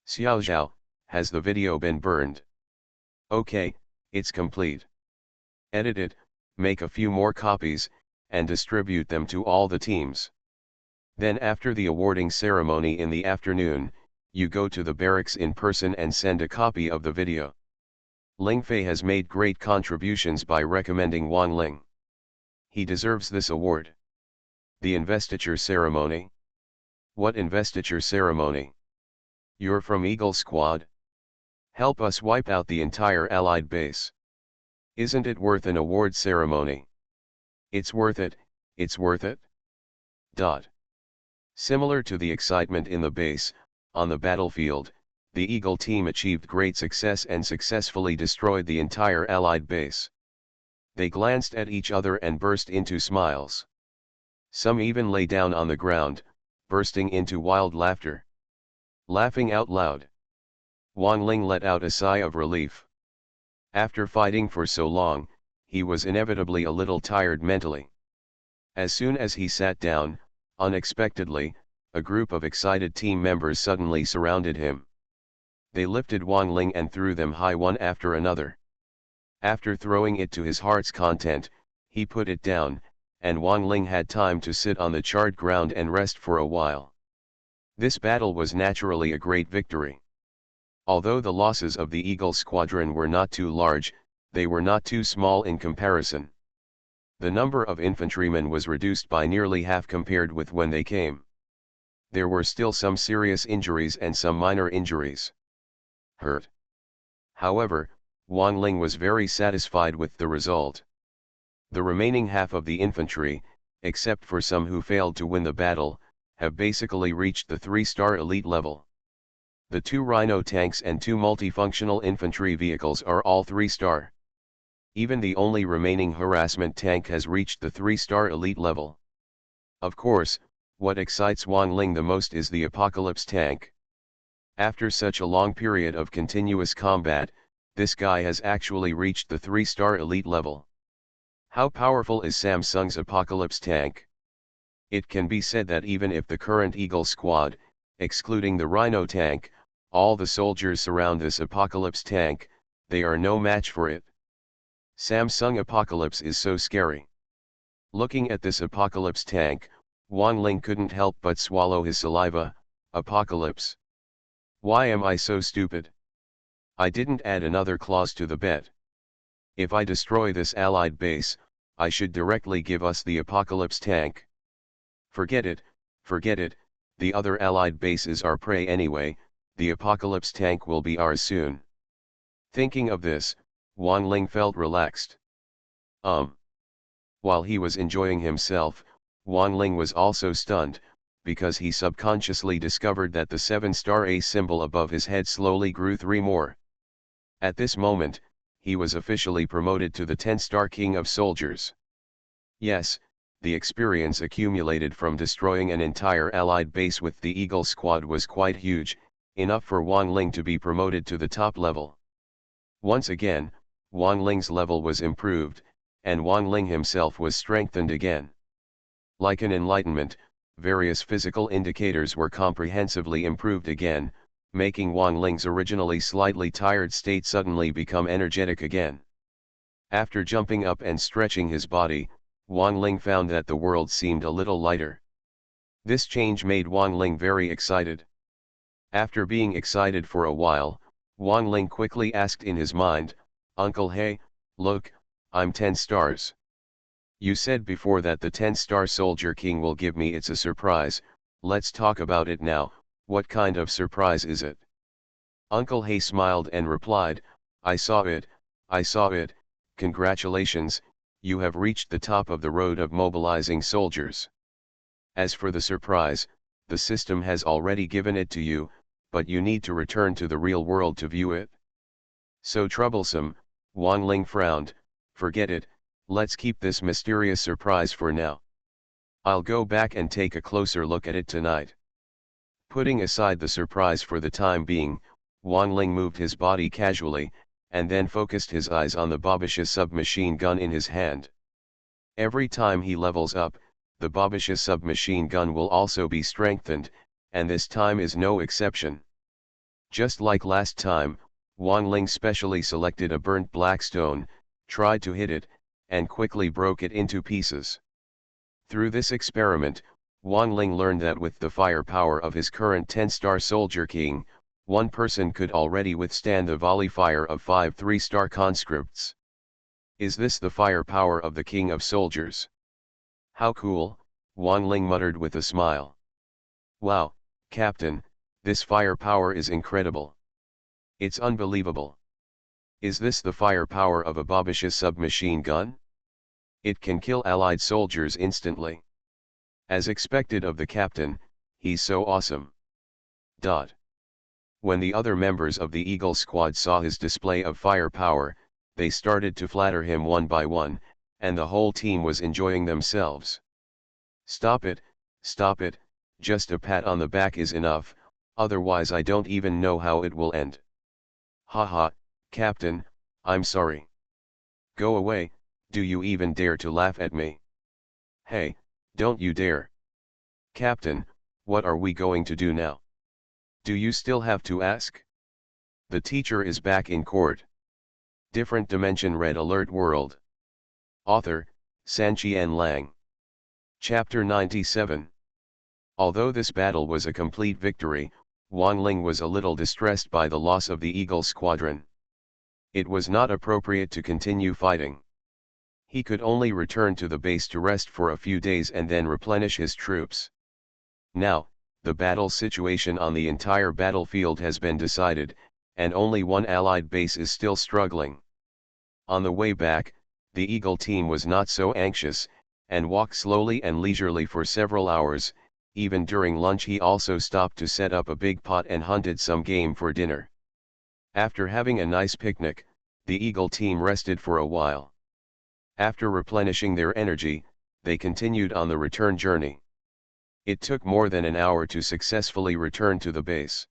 Xiao Zhao, has the video been burned? Okay, it's complete. Edit it, make a few more copies, and distribute them to all the teams. Then after the awarding ceremony in the afternoon, you go to the barracks in person and send a copy of the video. Ling Fei has made great contributions by recommending Wang Ling. He deserves this award. The investiture ceremony. What investiture ceremony? You're from Eagle Squad? Help us wipe out the entire Allied base. Isn't it worth an award ceremony? It's worth it, it's worth it. Similar to the excitement in the base, on the battlefield, the Eagle team achieved great success and successfully destroyed the entire Allied base. They glanced at each other and burst into smiles. Some even lay down on the ground, bursting into wild laughter. Laughing out loud. Wang Ling let out a sigh of relief. After fighting for so long, he was inevitably a little tired mentally. As soon as he sat down, unexpectedly, a group of excited team members suddenly surrounded him. They lifted Wang Ling and threw them high one after another. After throwing it to his heart's content, he put it down, and Wang Ling had time to sit on the charred ground and rest for a while. This battle was naturally a great victory. Although the losses of the Eagle Squadron were not too large, they were not too small in comparison. The number of infantrymen was reduced by nearly half compared with when they came. There were still some serious injuries and some minor injuries. Hurt. However, Wang Ling was very satisfied with the result. The remaining half of the infantry, except for some who failed to win the battle, have basically reached the 3-star elite level. The 2 Rhino tanks and 2 multifunctional infantry vehicles are all 3-star. Even the only remaining harassment tank has reached the 3-star elite level. Of course, what excites Wang Ling the most is the Apocalypse tank. After such a long period of continuous combat, this guy has actually reached the 3-star elite level. How powerful is Samsung's Apocalypse tank? It can be said that even if the current Eagle Squad, excluding the Rhino tank, all the soldiers surround this Apocalypse tank, they are no match for it. Samsung Apocalypse is so scary. Looking at this Apocalypse tank, Wang Ling couldn't help but swallow his saliva. Apocalypse. Why am I so stupid? I didn't add another clause to the bet. If I destroy this Allied base, I should directly give us the Apocalypse tank. Forget it, the other Allied bases are prey anyway, the Apocalypse tank will be ours soon. Thinking of this, Wang Ling felt relaxed. While he was enjoying himself, Wang Ling was also stunned, because he subconsciously discovered that the 7-star A symbol above his head slowly grew 3 more. At this moment, he was officially promoted to the 10-star King of Soldiers. Yes, the experience accumulated from destroying an entire Allied base with the Eagle Squad was quite huge, enough for Wang Ling to be promoted to the top level. Once again, Wang Ling's level was improved, and Wang Ling himself was strengthened again. Like an enlightenment, various physical indicators were comprehensively improved again, making Wang Ling's originally slightly tired state suddenly become energetic again. After jumping up and stretching his body, Wang Ling found that the world seemed a little lighter. This change made Wang Ling very excited. After being excited for a while, Wang Ling quickly asked in his mind, "Uncle, hey, look, I'm 10 stars. You said before that the 10-star Soldier King will give me. It's a surprise, let's talk about it now. What kind of surprise is it?" Uncle Hay smiled and replied, I saw it, congratulations, you have reached the top of the road of mobilizing soldiers. As for the surprise, the system has already given it to you, but you need to return to the real world to view it. So troublesome, Wang Ling frowned. Forget it, let's keep this mysterious surprise for now. I'll go back and take a closer look at it tonight. Putting aside the surprise for the time being, Wang Ling moved his body casually, and then focused his eyes on the Babisha submachine gun in his hand. Every time he levels up, the Babisha submachine gun will also be strengthened, and this time is no exception. Just like last time, Wang Ling specially selected a burnt black stone, tried to hit it, and quickly broke it into pieces. Through this experiment, Wang Ling learned that with the firepower of his current 10-star soldier king, one person could already withstand the volley fire of 5 3-star conscripts. Is this the firepower of the king of soldiers? How cool, Wang Ling muttered with a smile. Wow, Captain, this firepower is incredible. It's unbelievable. Is this the firepower of a Babisha submachine gun? It can kill allied soldiers instantly. As expected of the captain, he's so awesome. When the other members of the Eagle squad saw his display of firepower, they started to flatter him one by one, and the whole team was enjoying themselves. Stop it, just a pat on the back is enough, otherwise I don't even know how it will end. Haha, Captain, I'm sorry. Go away, do you even dare to laugh at me? Hey, don't you dare. Captain, what are we going to do now? Do you still have to ask? The teacher is back in court. Different Dimension Red Alert World. Author, Sanqian Lang. Chapter 97. Although this battle was a complete victory, Wang Ling was a little distressed by the loss of the Eagle squadron. It was not appropriate to continue fighting. He could only return to the base to rest for a few days and then replenish his troops. Now, the battle situation on the entire battlefield has been decided, and only one allied base is still struggling. On the way back, the Eagle team was not so anxious, and walked slowly and leisurely for several hours. Even during lunch he also stopped to set up a big pot and hunted some game for dinner. After having a nice picnic, the Eagle team rested for a while. After replenishing their energy, they continued on the return journey. It took more than an hour to successfully return to the base.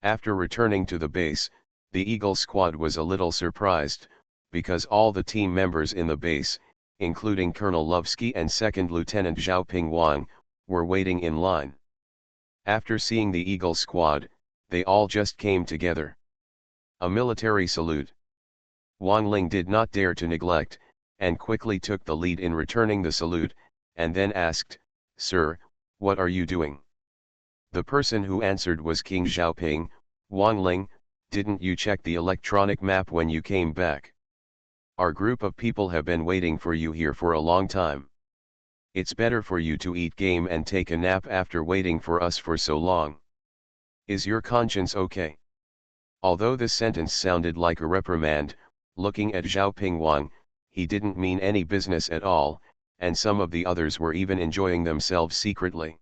After returning to the base, the Eagle squad was a little surprised, because all the team members in the base, including Colonel Lovsky and Second Lieutenant Xiaoping Wang, were waiting in line. After seeing the Eagle squad, they all just came together. A military salute. Wang Ling did not dare to neglect, and quickly took the lead in returning the salute, and then asked, "Sir, what are you doing?" The person who answered was King Xiaoping. "Wang Ling, didn't you check the electronic map when you came back? Our group of people have been waiting for you here for a long time. It's better for you to eat game and take a nap after waiting for us for so long. Is your conscience okay?" Although this sentence sounded like a reprimand, looking at Xiaoping Wang, he didn't mean any business at all, and some of the others were even enjoying themselves secretly.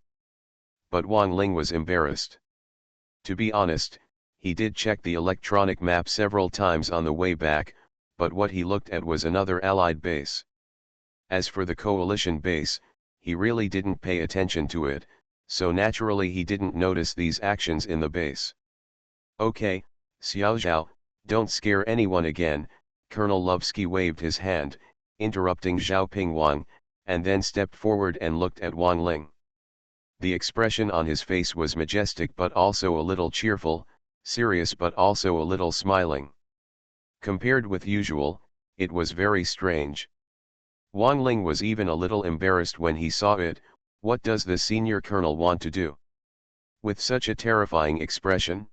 But Wang Ling was embarrassed. To be honest, he did check the electronic map several times on the way back, but what he looked at was another allied base. As for the coalition base, he really didn't pay attention to it, so naturally he didn't notice these actions in the base. "Okay, Xiao Zhao, don't scare anyone again," Colonel Lovsky waved his hand, interrupting Xiaoping Wang, and then stepped forward and looked at Wang Ling. The expression on his face was majestic but also a little cheerful, serious but also a little smiling. Compared with usual, it was very strange. Wang Ling was even a little embarrassed when he saw it. What does the senior colonel want to do with such a terrifying expression?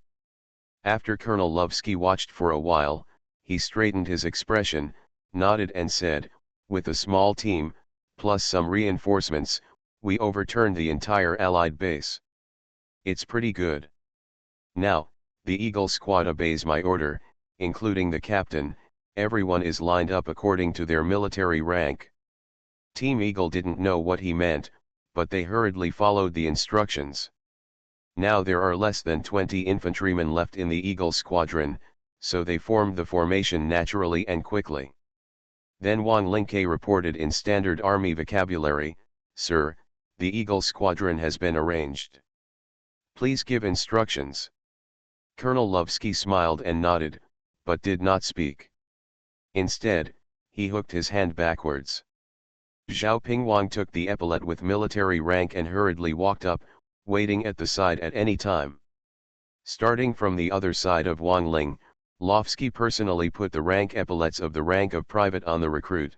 After Colonel Lovsky watched for a while, he straightened his expression, nodded and said, "With a small team, plus some reinforcements, we overturned the entire allied base. It's pretty good. Now, the Eagle squad obeys my order, including the captain. Everyone is lined up according to their military rank." Team Eagle didn't know what he meant, but they hurriedly followed the instructions. Now there are less than 20 infantrymen left in the Eagle squadron, so they formed the formation naturally and quickly. Then Wang Lingke reported in standard army vocabulary, "Sir, the Eagle squadron has been arranged. Please give instructions." Colonel Lovsky smiled and nodded, but did not speak. Instead, he hooked his hand backwards. Xiaoping Wang took the epaulet with military rank and hurriedly walked up, waiting at the side at any time. Starting from the other side of Wang Ling, Lovsky personally put the rank epaulets of the rank of private on the recruit.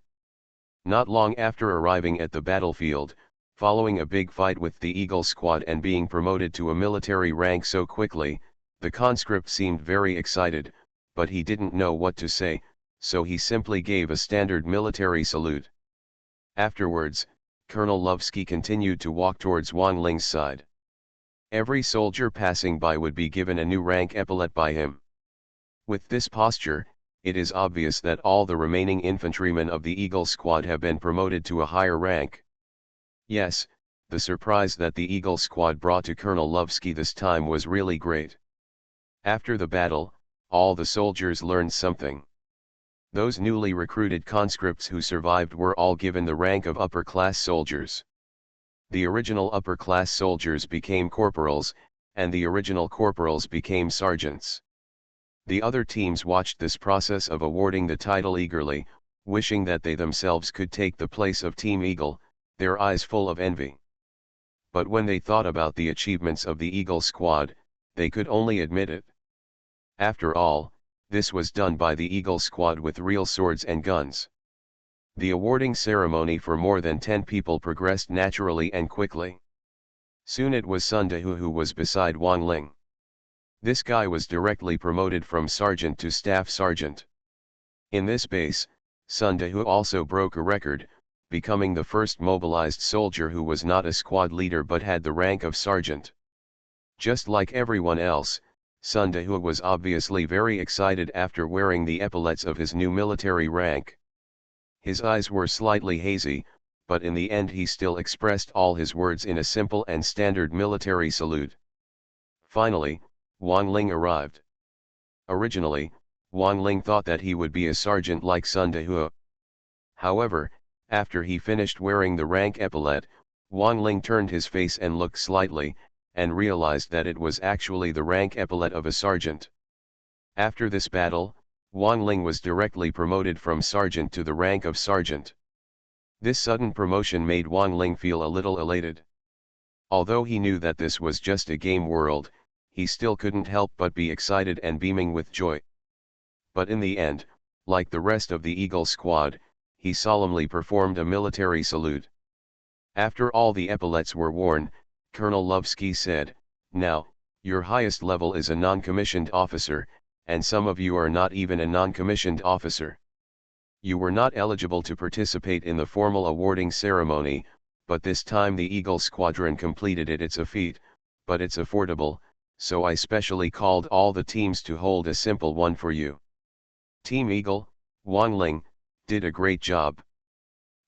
Not long after arriving at the battlefield, following a big fight with the Eagle Squad and being promoted to a military rank so quickly, the conscript seemed very excited, but he didn't know what to say, so he simply gave a standard military salute. Afterwards, Colonel Lovsky continued to walk towards Wang Ling's side. Every soldier passing by would be given a new rank epaulet by him. With this posture, it is obvious that all the remaining infantrymen of the Eagle Squad have been promoted to a higher rank. Yes, the surprise that the Eagle Squad brought to Colonel Lovsky this time was really great. After the battle, all the soldiers learned something. Those newly recruited conscripts who survived were all given the rank of upper-class soldiers. The original upper-class soldiers became corporals, and the original corporals became sergeants. The other teams watched this process of awarding the title eagerly, wishing that they themselves could take the place of Team Eagle, their eyes full of envy. But when they thought about the achievements of the Eagle Squad, they could only admit it. After all, this was done by the Eagle Squad with real swords and guns. The awarding ceremony for more than 10 people progressed naturally and quickly. Soon it was Sun Dehu who was beside Wang Ling. This guy was directly promoted from sergeant to staff sergeant. In this base, Sun Dehu also broke a record, becoming the first mobilized soldier who was not a squad leader but had the rank of sergeant. Just like everyone else, Sun Dehu was obviously very excited after wearing the epaulets of his new military rank. His eyes were slightly hazy, but in the end he still expressed all his words in a simple and standard military salute. Finally, Wang Ling arrived. Originally, Wang Ling thought that he would be a sergeant like Sun Dehu. However, after he finished wearing the rank epaulet, Wang Ling turned his face and looked slightly, and realized that it was actually the rank epaulet of a sergeant. After this battle, Wang Ling was directly promoted from sergeant to the rank of sergeant. This sudden promotion made Wang Ling feel a little elated. Although he knew that this was just a game world, he still couldn't help but be excited and beaming with joy. But in the end, like the rest of the Eagle Squad, he solemnly performed a military salute. After all the epaulets were worn, Colonel Lovsky said, "Now, your highest level is a non-commissioned officer, and some of you are not even a non-commissioned officer. You were not eligible to participate in the formal awarding ceremony, but this time the Eagle Squadron completed it. It's a feat, but it's affordable, so I specially called all the teams to hold a simple one for you. Team Eagle, Wang Ling, did a great job.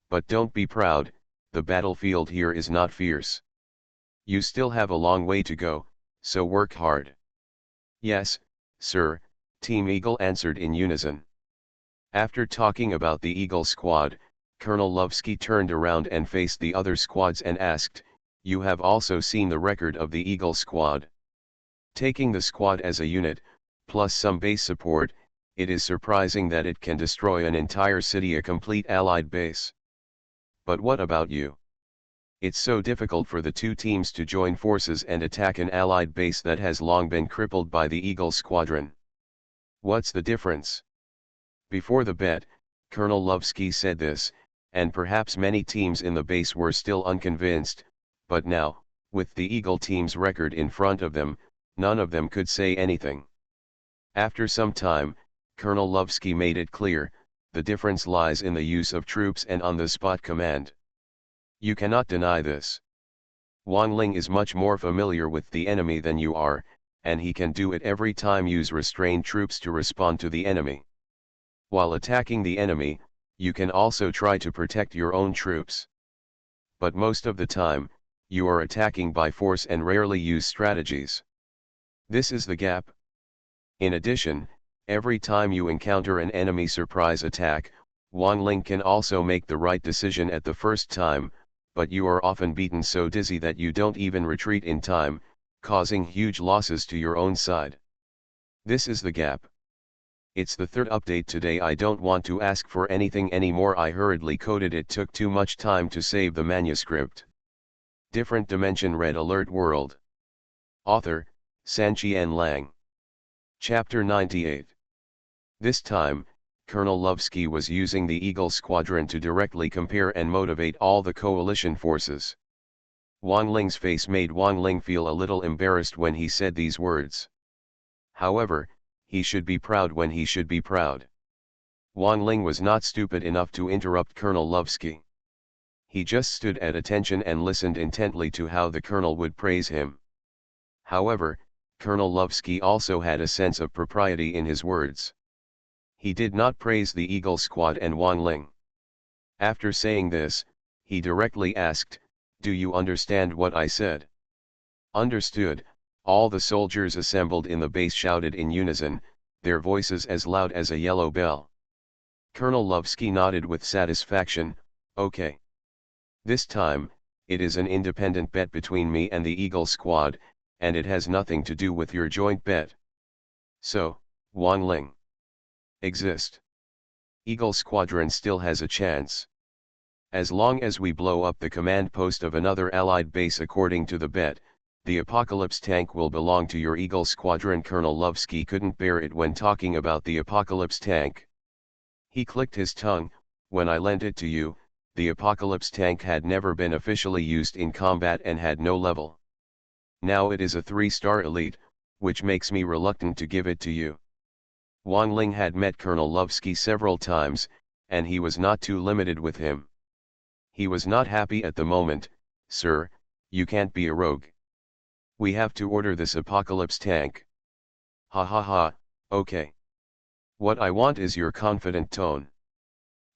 But don't be proud, the battlefield here is not fierce. You still have a long way to go, so work hard." "Yes, sir," Team Eagle answered in unison. After talking about the Eagle Squad, Colonel Lovsky turned around and faced the other squads and asked, "You have also seen the record of the Eagle Squad. Taking the squad as a unit, plus some base support, it is surprising that it can destroy an entire city, a complete allied base. But what about you? It's so difficult for the two teams to join forces and attack an allied base that has long been crippled by the Eagle Squadron. What's the difference?" Before the bet, Colonel Lovsky said this, and perhaps many teams in the base were still unconvinced, but now, with the Eagle team's record in front of them, none of them could say anything. After some time, Colonel Lovsky made it clear, the difference lies in the use of troops and on-the-spot command. You cannot deny this. Wang Ling is much more familiar with the enemy than you are, and he can do it every time. Use restrained troops to respond to the enemy. While attacking the enemy, you can also try to protect your own troops. But most of the time, you are attacking by force and rarely use strategies. This is the gap. In addition, every time you encounter an enemy surprise attack, Wang Ling can also make the right decision at the first time, but you are often beaten so dizzy that you don't even retreat in time, causing huge losses to your own side. This is the gap. It's the third update today. I don't want to ask for anything anymore. I hurriedly coded it. Took too much time to save the manuscript. Different dimension. Red alert world. Author, Sanqian Lang. Chapter 98. This time, Colonel Lovsky was using the Eagle Squadron to directly compare and motivate all the coalition forces. Wang Ling's face made Wang Ling feel a little embarrassed when he said these words. However, he should be proud when he should be proud. Wang Ling was not stupid enough to interrupt Colonel Lovsky. He just stood at attention and listened intently to how the colonel would praise him. However, Colonel Lovsky also had a sense of propriety in his words. He did not praise the Eagle Squad and Wang Ling. After saying this, he directly asked, "Do you understand what I said?" "Understood," all the soldiers assembled in the base shouted in unison, their voices as loud as a yellow bell. Colonel Lovsky nodded with satisfaction. "Okay. This time, it is an independent bet between me and the Eagle Squad, and it has nothing to do with your joint bet. So, Wang Ling. Exist. Eagle Squadron still has a chance. As long as we blow up the command post of another allied base according to the bet, the Apocalypse tank will belong to your Eagle Squadron." Colonel Lovsky couldn't bear it when talking about the Apocalypse tank. He clicked his tongue. "When I lent it to you, the Apocalypse tank had never been officially used in combat and had no level. Now it is a 3-star elite, which makes me reluctant to give it to you." Wang Ling had met Colonel Lovsky several times, and he was not too limited with him. He was not happy at the moment. "Sir, you can't be a rogue. We have to order this Apocalypse tank." "Ha ha ha, okay. What I want is your confident tone."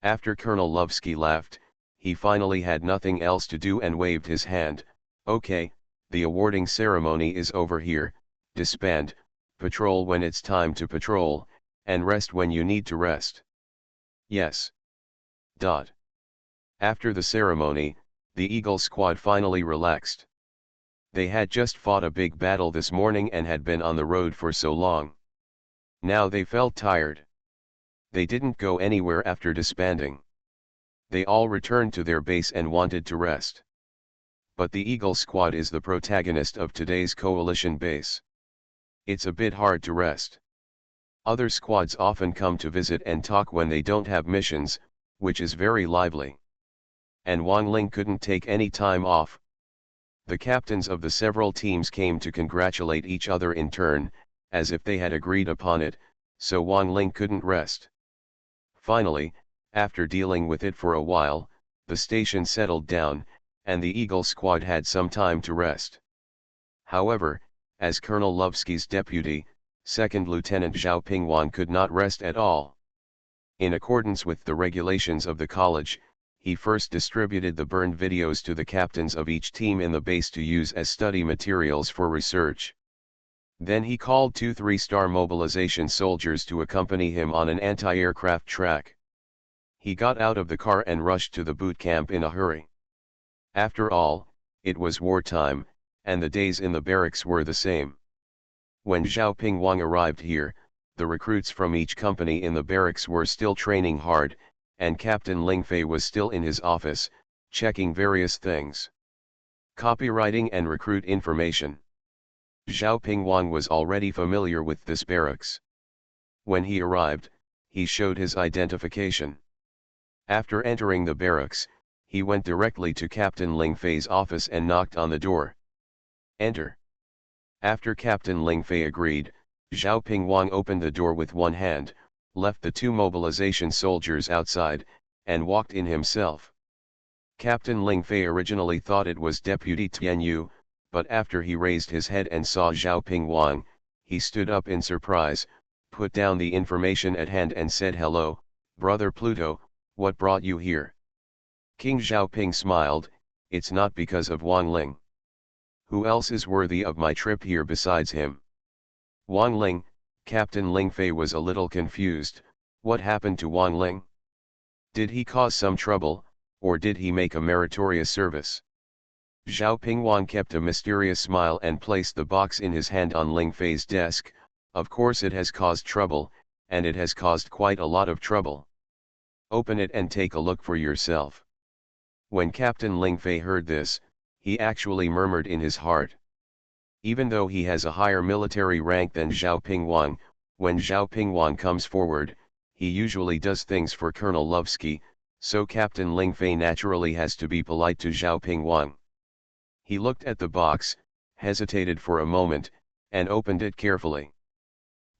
After Colonel Lovsky laughed, he finally had nothing else to do and waved his hand. "Okay, the awarding ceremony is over here. Disband, patrol when it's time to patrol, and rest when you need to rest." "Yes." After the ceremony, the Eagle Squad finally relaxed. They had just fought a big battle this morning and had been on the road for so long. Now they felt tired. They didn't go anywhere after disbanding. They all returned to their base and wanted to rest. But the Eagle Squad is the protagonist of today's coalition base. It's a bit hard to rest. Other squads often come to visit and talk when they don't have missions, which is very lively. And Wang Ling couldn't take any time off. The captains of the several teams came to congratulate each other in turn, as if they had agreed upon it, so Wang Ling couldn't rest. Finally, after dealing with it for a while, the station settled down, and the Eagle Squad had some time to rest. However, as Colonel Lovsky's deputy, Second Lieutenant Zhao Pingwan could not rest at all. In accordance with the regulations of the college, he first distributed the burned videos to the captains of each team in the base to use as study materials for research. Then he called 2 3-star mobilization soldiers to accompany him on an anti-aircraft track. He got out of the car and rushed to the boot camp in a hurry. After all, it was wartime, and the days in the barracks were the same. When Zhao Pingwang arrived here, the recruits from each company in the barracks were still training hard, and Captain Ling Fei was still in his office, checking various things. Copywriting and recruit information. Zhao Pingwang was already familiar with this barracks. When he arrived, he showed his identification. After entering the barracks, he went directly to Captain Ling Fei's office and knocked on the door. "Enter." After Captain Ling Fei agreed, Zhao Pingwang opened the door with one hand, left the 2 mobilization soldiers outside, and walked in himself. Captain Ling Fei originally thought it was Deputy Tian Yu, but after he raised his head and saw Zhao Pingwang, he stood up in surprise, put down the information at hand and said, "Hello, Brother Pluto, what brought you here?" King Xiaoping smiled. "It's not because of Wang Ling. Who else is worthy of my trip here besides him?" "Wang Ling." Captain Ling Fei was a little confused. What happened to Wang Ling? Did he cause some trouble, or did he make a meritorious service? Zhao Pingwang kept a mysterious smile and placed the box in his hand on Ling Fei's desk. "Of course it has caused trouble, and it has caused quite a lot of trouble. Open it and take a look for yourself." When Captain Ling Fei heard this, he actually murmured in his heart, Even though he has a higher military rank than Zhao Pingwang, when Zhao Pingwang comes forward, he usually does things for Colonel Lovsky, so Captain Ling Fei naturally has to be polite to Zhao Pingwang. He looked at the box, hesitated for a moment, and opened it carefully.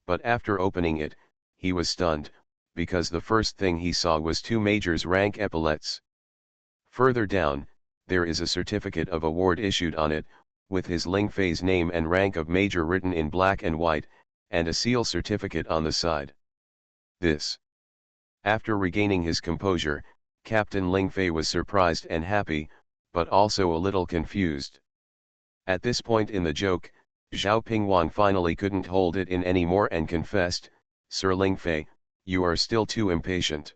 But after opening it, he was stunned, because the first thing he saw was two major's rank epaulets. Further down, there is a certificate of award issued on it, with his Ling Fei's name and rank of major written in black and white, and a seal certificate on the side. This. After regaining his composure, Captain Ling Fei was surprised and happy, but also a little confused. At this point in the joke, Zhao Pingwang finally couldn't hold it in anymore and confessed, "Sir Ling Fei, you are still too impatient.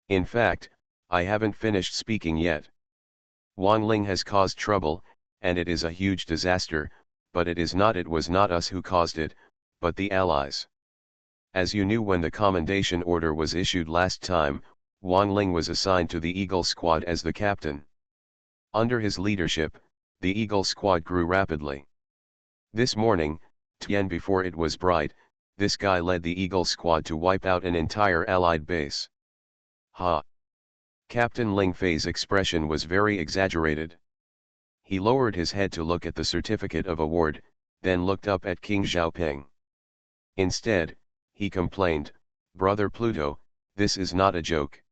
In fact, I haven't finished speaking yet. Wang Ling has caused trouble, and it is a huge disaster, but it was not us who caused it, but the Allies. As you knew when the commendation order was issued last time, Wang Ling was assigned to the Eagle Squad as the captain. Under his leadership, the Eagle Squad grew rapidly. This morning, Tian before it was bright, this guy led the Eagle Squad to wipe out an entire Allied base." Ha! Captain Ling Fei's expression was very exaggerated. He lowered his head to look at the certificate of award, then looked up at King Xiaoping. Instead, he complained, "Brother Pluto, this is not a joke.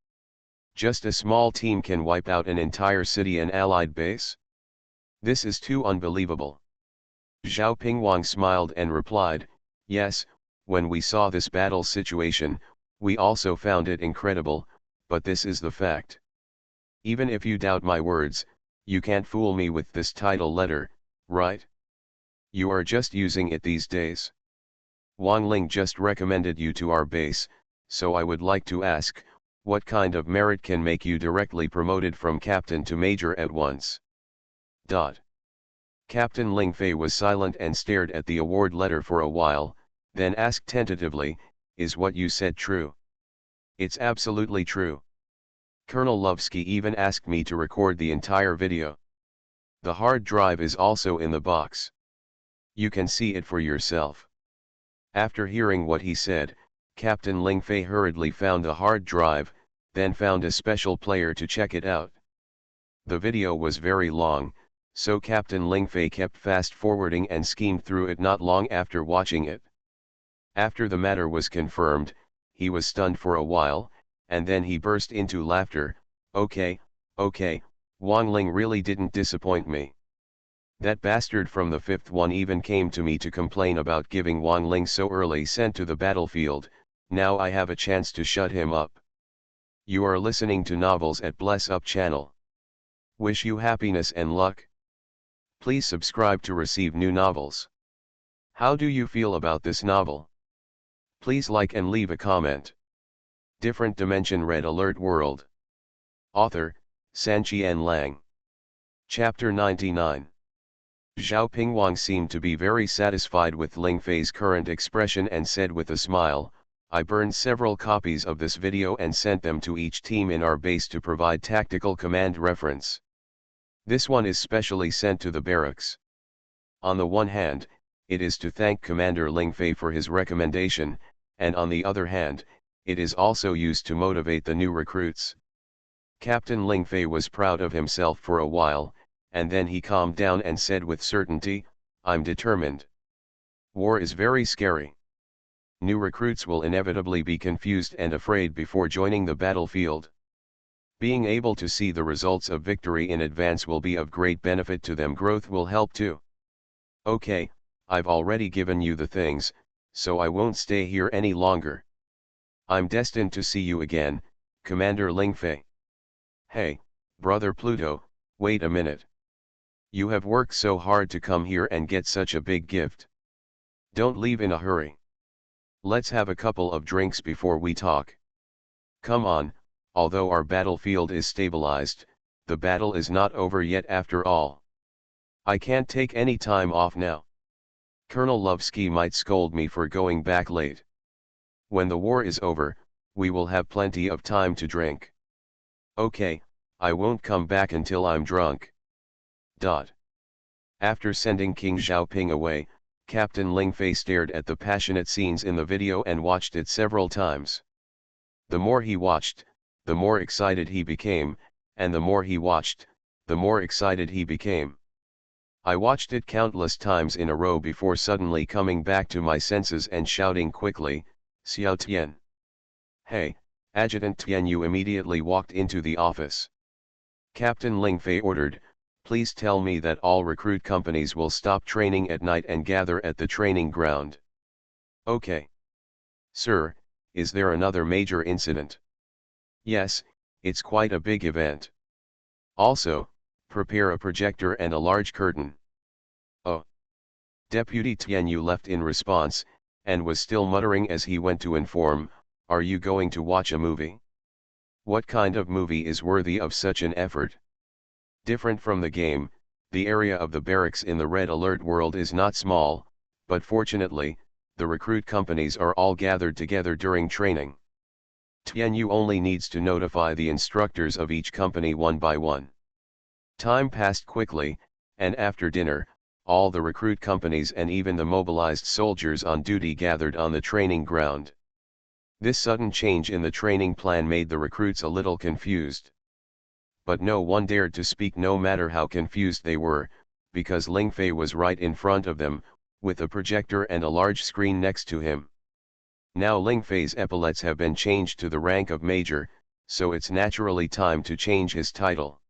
Just a small team can wipe out an entire city and allied base? This is too unbelievable." Zhao Pingwang smiled and replied, "Yes, when we saw this battle situation, we also found it incredible, but this is the fact. Even if you doubt my words, you can't fool me with this title letter, right? You are just using it these days. Wang Ling just recommended you to our base, so I would like to ask, what kind of merit can make you directly promoted from captain to major at once?" Captain Ling Fei was silent and stared at the award letter for a while, then asked tentatively, "Is what you said true?" "It's absolutely true. Colonel Lovsky even asked me to record the entire video. The hard drive is also in the box. You can see it for yourself." After hearing what he said, Captain Ling Fei hurriedly found the hard drive, then found a special player to check it out. The video was very long, so Captain Ling Fei kept fast forwarding and skimmed through it not long after watching it. After the matter was confirmed, he was stunned for a while, and then he burst into laughter. Okay, Wang Ling really didn't disappoint me. That bastard from the fifth one even came to me to complain about giving Wang Ling so early sent to the battlefield. Now I have a chance to shut him up." You are listening to Novels at Bless Up channel. Wish you happiness and luck. Please subscribe to receive new novels. How do you feel about this novel? Please like and leave a comment. Different Dimension Red Alert World. Author, Sanqian Lang. Chapter 99. Zhao Pingwang seemed to be very satisfied with Ling Fei's current expression and said with a smile, "I burned several copies of this video and sent them to each team in our base to provide tactical command reference. This one is specially sent to the barracks. On the one hand, it is to thank Commander Ling Fei for his recommendation, and on the other hand, it is also used to motivate the new recruits." Captain Ling Fei was proud of himself for a while, and then he calmed down and said with certainty, "I'm determined. War is very scary. New recruits will inevitably be confused and afraid before joining the battlefield. Being able to see the results of victory in advance will be of great benefit to them. Growth will help too. Okay, I've already given you the things, so I won't stay here any longer. I'm destined to see you again, Commander Ling Fei." "Hey, Brother Pluto, wait a minute. You have worked so hard to come here and get such a big gift. Don't leave in a hurry. Let's have a couple of drinks before we talk. Come on. Although our battlefield is stabilized, the battle is not over yet after all. I can't take any time off now. Colonel Lovsky might scold me for going back late. When the war is over, we will have plenty of time to drink. Okay, I won't come back until I'm drunk." After sending King Xiaoping away, Captain Ling Fei stared at the passionate scenes in the video and watched it several times. The more he watched, the more excited he became, and the more he watched, the more excited he became. I watched it countless times in a row before suddenly coming back to my senses and shouting quickly, "Xiao Tian! Hey, Adjutant Tian!" You immediately walked into the office. Captain Ling Fei ordered, "Please tell me that all recruit companies will stop training at night and gather at the training ground." Okay. Sir, is there another major incident? Yes, it's quite a big event. Also, prepare a projector and a large curtain. Oh. Deputy Tianyu left in response, and was still muttering as he went to inform, "Are you going to watch a movie? What kind of movie is worthy of such an effort?" Different from the game, the area of the barracks in the Red Alert world is not small, but fortunately, the recruit companies are all gathered together during training. Tianyu only needs to notify the instructors of each company one by one. Time passed quickly, and after dinner, all the recruit companies and even the mobilized soldiers on duty gathered on the training ground. This sudden change in the training plan made the recruits a little confused. But no one dared to speak no matter how confused they were, because Ling Fei was right in front of them, with a projector and a large screen next to him. Now Ling Fei's epaulets have been changed to the rank of Major, so it's naturally time to change his title.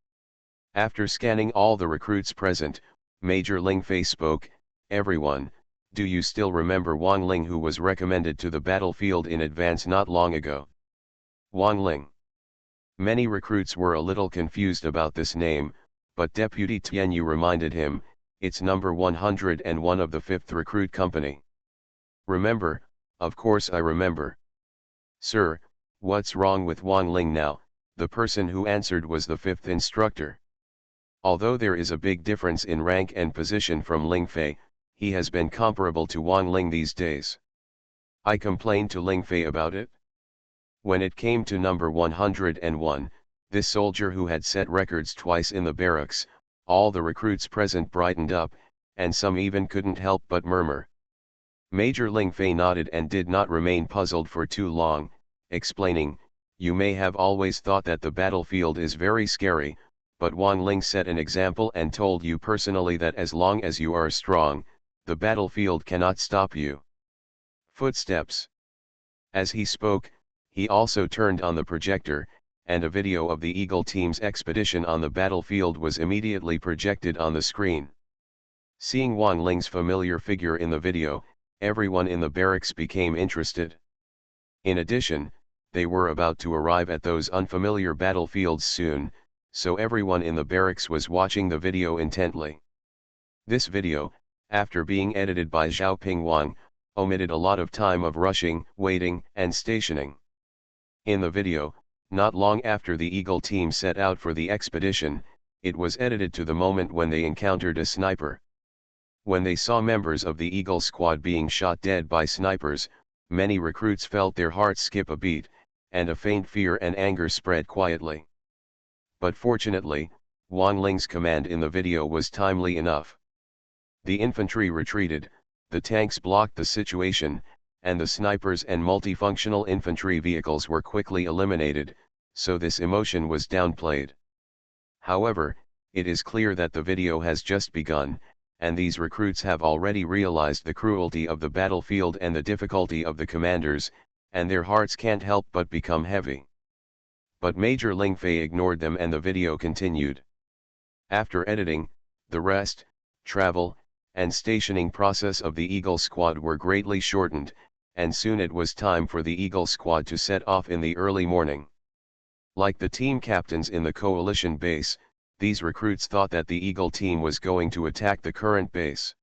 After scanning all the recruits present, Major Ling Fei spoke, "Everyone, do you still remember Wang Ling, who was recommended to the battlefield in advance not long ago?" Wang Ling. Many recruits were a little confused about this name, but Deputy Tianyu reminded him, "It's number 101 of the 5th Recruit Company." "Remember, of course I remember." "Sir, what's wrong with Wang Ling now?" The person who answered was the 5th instructor. Although there is a big difference in rank and position from Ling Fei, he has been comparable to Wang Ling these days. I complained to Ling Fei about it. When it came to number 101, this soldier who had set records twice in the barracks, all the recruits present brightened up, and some even couldn't help but murmur. Major Ling Fei nodded and did not remain puzzled for too long, explaining, "You may have always thought that the battlefield is very scary, but Wang Ling set an example and told you personally that as long as you are strong, the battlefield cannot stop you." Footsteps. As he spoke, he also turned on the projector, and a video of the Eagle team's expedition on the battlefield was immediately projected on the screen. Seeing Wang Ling's familiar figure in the video, everyone in the barracks became interested. In addition, they were about to arrive at those unfamiliar battlefields soon, so everyone in the barracks was watching the video intently. This video, after being edited by Xiaoping Wang, omitted a lot of time of rushing, waiting, and stationing. In the video, not long after the Eagle team set out for the expedition, it was edited to the moment when they encountered a sniper. When they saw members of the Eagle squad being shot dead by snipers, many recruits felt their hearts skip a beat, and a faint fear and anger spread quietly. But fortunately, Wang Ling's command in the video was timely enough. The infantry retreated, the tanks blocked the situation, and the snipers and multifunctional infantry vehicles were quickly eliminated, so this emotion was downplayed. However, it is clear that the video has just begun, and these recruits have already realized the cruelty of the battlefield and the difficulty of the commanders, and their hearts can't help but become heavy. But Major Ling Fei ignored them and the video continued. After editing, the rest, travel, and stationing process of the Eagle squad were greatly shortened, and soon it was time for the Eagle squad to set off in the early morning. Like the team captains in the coalition base, these recruits thought that the Eagle team was going to attack the current base.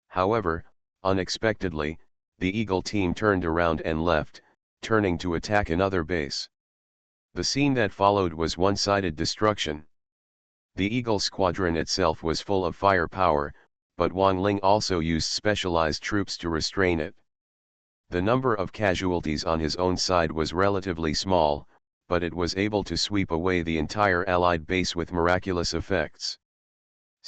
However, unexpectedly, the Eagle team turned around and left, turning to attack another base. The scene that followed was one-sided destruction. The Eagle squadron itself was full of firepower, but Wang Ling also used specialized troops to restrain it. The number of casualties on his own side was relatively small, but it was able to sweep away the entire Allied base with miraculous effects.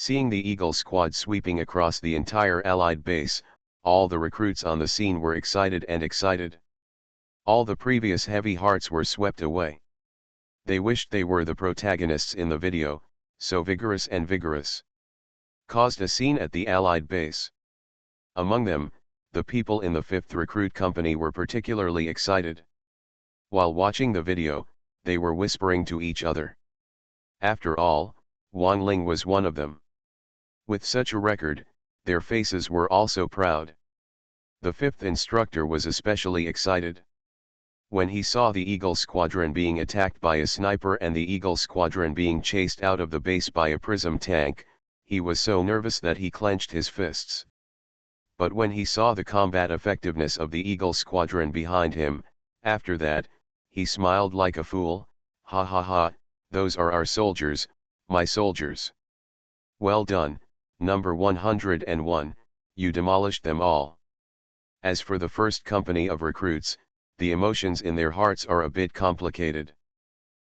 Seeing the Eagle squad sweeping across the entire Allied base, all the recruits on the scene were excited and excited. All the previous heavy hearts were swept away. They wished they were the protagonists in the video, so vigorous and vigorous. Caused a scene at the Allied base. Among them, the people in the 5th Recruit Company were particularly excited. While watching the video, they were whispering to each other. After all, Wang Ling was one of them. With such a record, their faces were also proud. The 5th instructor was especially excited. When he saw the Eagle Squadron being attacked by a sniper and the Eagle Squadron being chased out of the base by a Prism tank, he was so nervous that he clenched his fists. But when he saw the combat effectiveness of the Eagle Squadron behind him, after that, he smiled like a fool. Ha ha ha, those are our soldiers, my soldiers. Well done, number 101, you demolished them all. As for the first company of recruits, the emotions in their hearts are a bit complicated.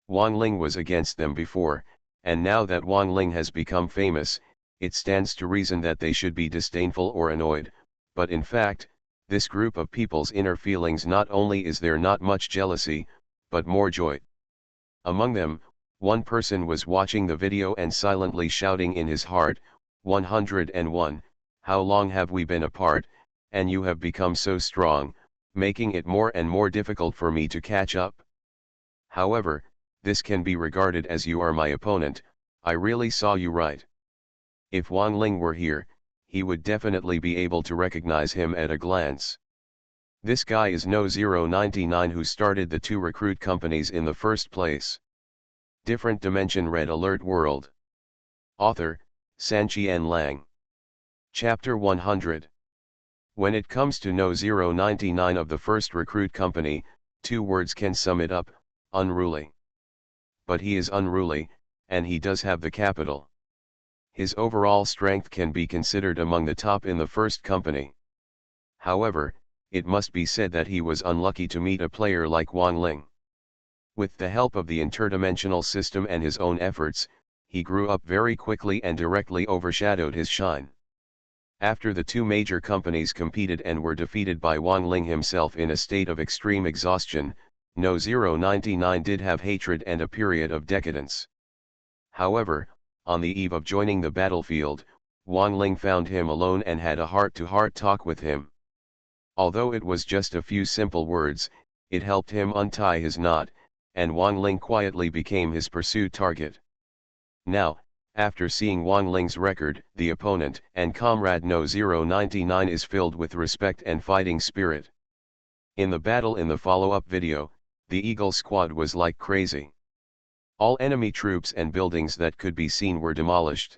Wang Ling was against them before, and now that Wang Ling has become famous, it stands to reason that they should be disdainful or annoyed, but in fact, this group of people's inner feelings, not only is there not much jealousy, but more joy. Among them, one person was watching the video and silently shouting in his heart, 101, how long have we been apart, and you have become so strong, making it more and more difficult for me to catch up. However, this can be regarded as you are my opponent, I really saw you right. If Wang Ling were here, he would definitely be able to recognize him at a glance. This guy is No 099 who started the 2 recruit companies in the first place. Different Dimension Red Alert World. Author, Sanqian Lang. Chapter 100. When it comes to No 099 of the first recruit company, 2 words can sum it up, unruly. But he is unruly, and he does have the capital. His overall strength can be considered among the top in the first company. However, it must be said that he was unlucky to meet a player like Wang Ling. With the help of the interdimensional system and his own efforts, he grew up very quickly and directly overshadowed his shine. After the 2 major companies competed and were defeated by Wang Ling himself in a state of extreme exhaustion, No 099 did have hatred and a period of decadence. However, on the eve of joining the battlefield, Wang Ling found him alone and had a heart-to-heart talk with him. Although it was just a few simple words, it helped him untie his knot, and Wang Ling quietly became his pursued target. Now, after seeing Wang Ling's record, the opponent and comrade No 099 is filled with respect and fighting spirit. In the battle in the follow-up video, the Eagle squad was like crazy. All enemy troops and buildings that could be seen were demolished.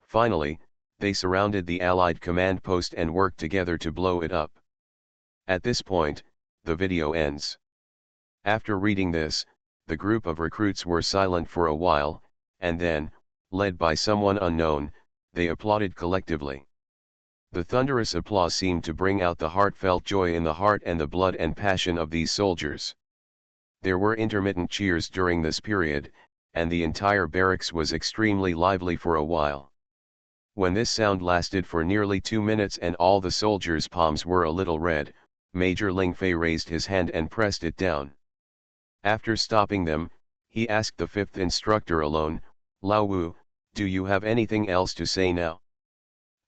Finally, they surrounded the Allied command post and worked together to blow it up. At this point, the video ends. After reading this, the group of recruits were silent for a while, and then, led by someone unknown, they applauded collectively. The thunderous applause seemed to bring out the heartfelt joy in the heart and the blood and passion of these soldiers. There were intermittent cheers during this period, and the entire barracks was extremely lively for a while. When this sound lasted for nearly 2 minutes and all the soldiers' palms were a little red, Major Ling Fei raised his hand and pressed it down. After stopping them, he asked the 5th instructor alone, Lao Wu, do you have anything else to say now?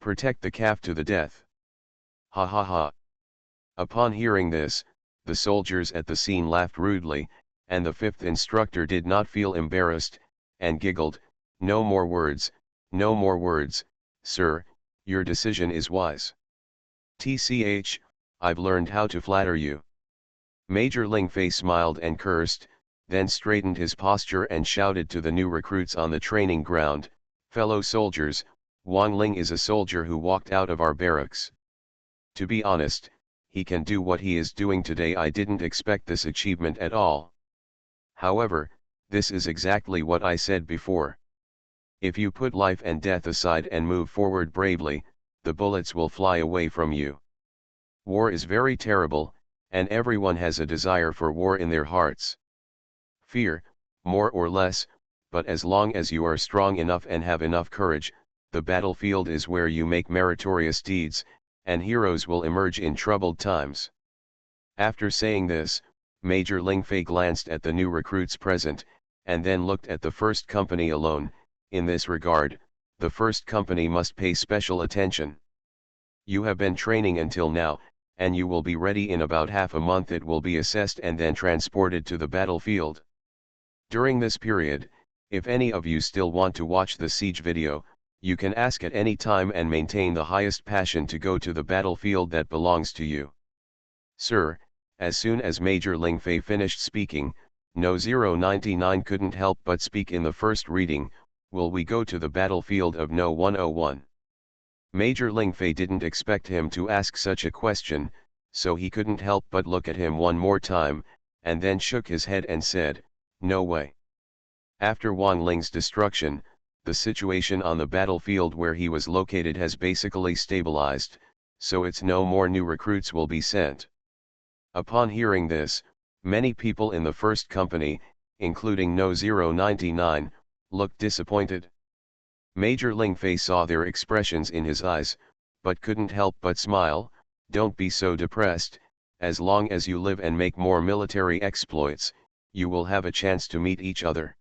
Protect the calf to the death. Ha ha ha. Upon hearing this, the soldiers at the scene laughed rudely, and the 5th instructor did not feel embarrassed, and giggled, no more words, sir, your decision is wise. TCH, I've learned how to flatter you. Major Ling Fei smiled and cursed, then straightened his posture and shouted to the new recruits on the training ground, fellow soldiers, Wang Ling is a soldier who walked out of our barracks. To be honest, he can do what he is doing today. I didn't expect this achievement at all. However, this is exactly what I said before. If you put life and death aside and move forward bravely, the bullets will fly away from you. War is very terrible, and everyone has a desire for war in their hearts. Fear, more or less, but as long as you are strong enough and have enough courage, the battlefield is where you make meritorious deeds, and heroes will emerge in troubled times. After saying this, Major Lingfei glanced at the new recruits present, and then looked at the first company alone. In this regard, the first company must pay special attention. You have been training until now, and you will be ready in about half a month. It will be assessed and then transported to the battlefield. During this period, if any of you still want to watch the siege video, you can ask at any time and maintain the highest passion to go to the battlefield that belongs to you. Sir, as soon as Major Lingfei finished speaking, No 099 couldn't help but speak in the first reading, will we go to the battlefield of No 101? Major Lingfei didn't expect him to ask such a question, so he couldn't help but look at him one more time, and then shook his head and said, no way. After Wang Ling's destruction, the situation on the battlefield where he was located has basically stabilized, so it's no more new recruits will be sent. Upon hearing this, many people in the first company, including No 099, looked disappointed. Major Lingfei saw their expressions in his eyes, but couldn't help but smile. Don't be so depressed, as long as you live and make more military exploits, you will have a chance to meet each other.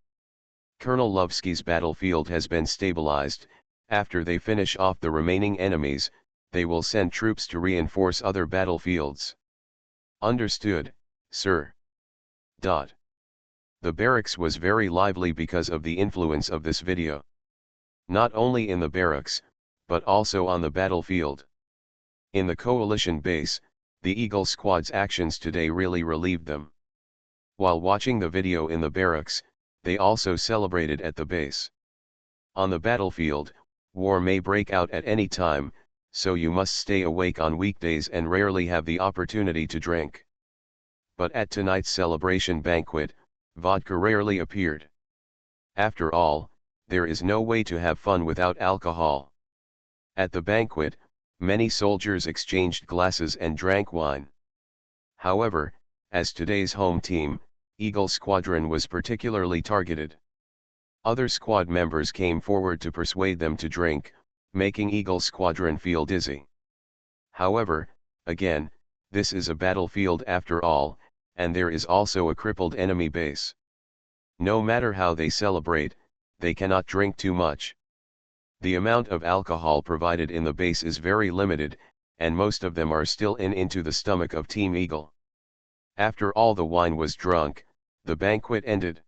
Colonel Lovsky's battlefield has been stabilized. After they finish off the remaining enemies, they will send troops to reinforce other battlefields. Understood, sir. The barracks was very lively because of the influence of this video. Not only in the barracks, but also on the battlefield. In the coalition base, the Eagle Squad's actions today really relieved them. While watching the video in the barracks, they also celebrated at the base. On the battlefield, war may break out at any time, so you must stay awake on weekdays and rarely have the opportunity to drink. But at tonight's celebration banquet, vodka rarely appeared. After all, there is no way to have fun without alcohol. At the banquet, many soldiers exchanged glasses and drank wine. However, as today's home team, Eagle Squadron was particularly targeted. Other squad members came forward to persuade them to drink, making Eagle Squadron feel dizzy. However, again, this is a battlefield after all, and there is also a crippled enemy base. No matter how they celebrate, they cannot drink too much. The amount of alcohol provided in the base is very limited, and most of them are still into the stomach of Team Eagle. After all the wine was drunk, the banquet ended.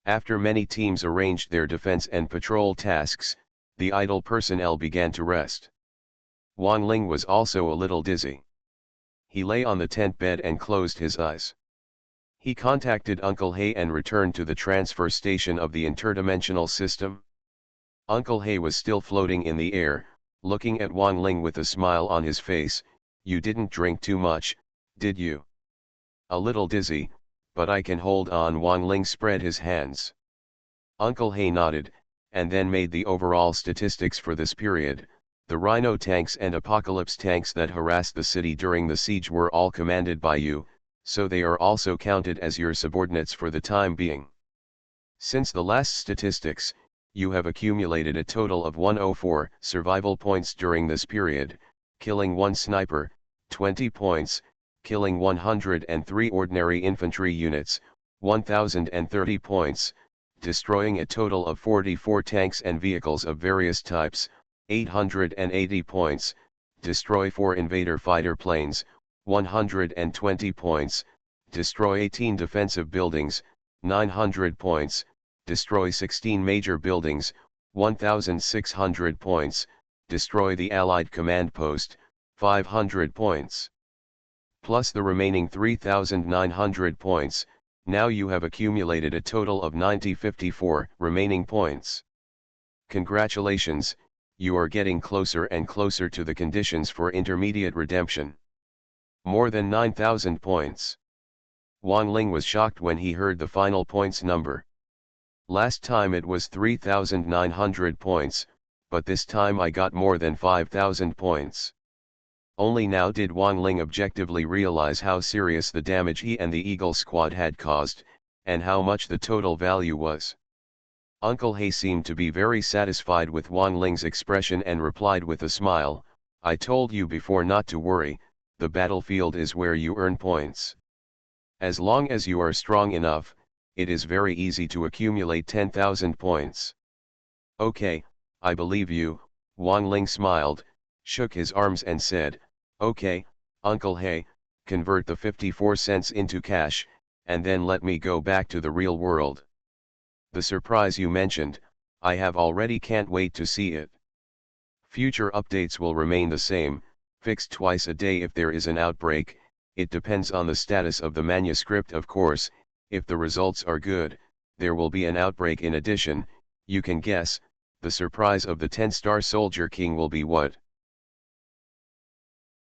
After many teams arranged their defense and patrol tasks, the idle personnel began to rest. Wang Ling was also a little dizzy. He lay on the tent bed and closed his eyes. He contacted Uncle Hay and returned to the transfer station of the interdimensional system. Uncle Hay was still floating in the air, looking at Wang Ling with a smile on his face. You didn't drink too much, did you? A little dizzy, but I can hold on. Wang Ling spread his hands. Uncle Hay nodded, and then made the overall statistics for this period. The Rhino tanks and Apocalypse tanks that harassed the city during the siege were all commanded by you, so they are also counted as your subordinates for the time being. Since the last statistics, you have accumulated a total of 104 survival points during this period, killing 1 sniper, 20 points, killing 103 ordinary infantry units, 1030 points, destroying a total of 44 tanks and vehicles of various types, 880 points, destroy 4 invader fighter planes, 120 points, destroy 18 defensive buildings, 900 points, destroy 16 major buildings, 1600 points, destroy the Allied command post, 500 points. Plus the remaining 3900 points, now you have accumulated a total of 9054 remaining points. Congratulations, you are getting closer and closer to the conditions for intermediate redemption. More than 9000 points. Wang Ling was shocked when he heard the final points number. Last time it was 3900 points, but this time I got more than 5000 points. Only now did Wang Ling objectively realize how serious the damage he and the Eagle Squad had caused, and how much the total value was. Uncle He seemed to be very satisfied with Wang Ling's expression and replied with a smile, I told you before not to worry, the battlefield is where you earn points. As long as you are strong enough, it is very easy to accumulate 10,000 points. Okay, I believe you, Wang Ling smiled, shook his arms and said, okay, Uncle He, convert the 54 cents into cash, and then let me go back to the real world. The surprise you mentioned, I have already can't wait to see it. Future updates will remain the same, fixed twice a day if there is an outbreak, it depends on the status of the manuscript of course, if the results are good, there will be an outbreak in addition, you can guess, the surprise of the 10-star Soldier King will be what?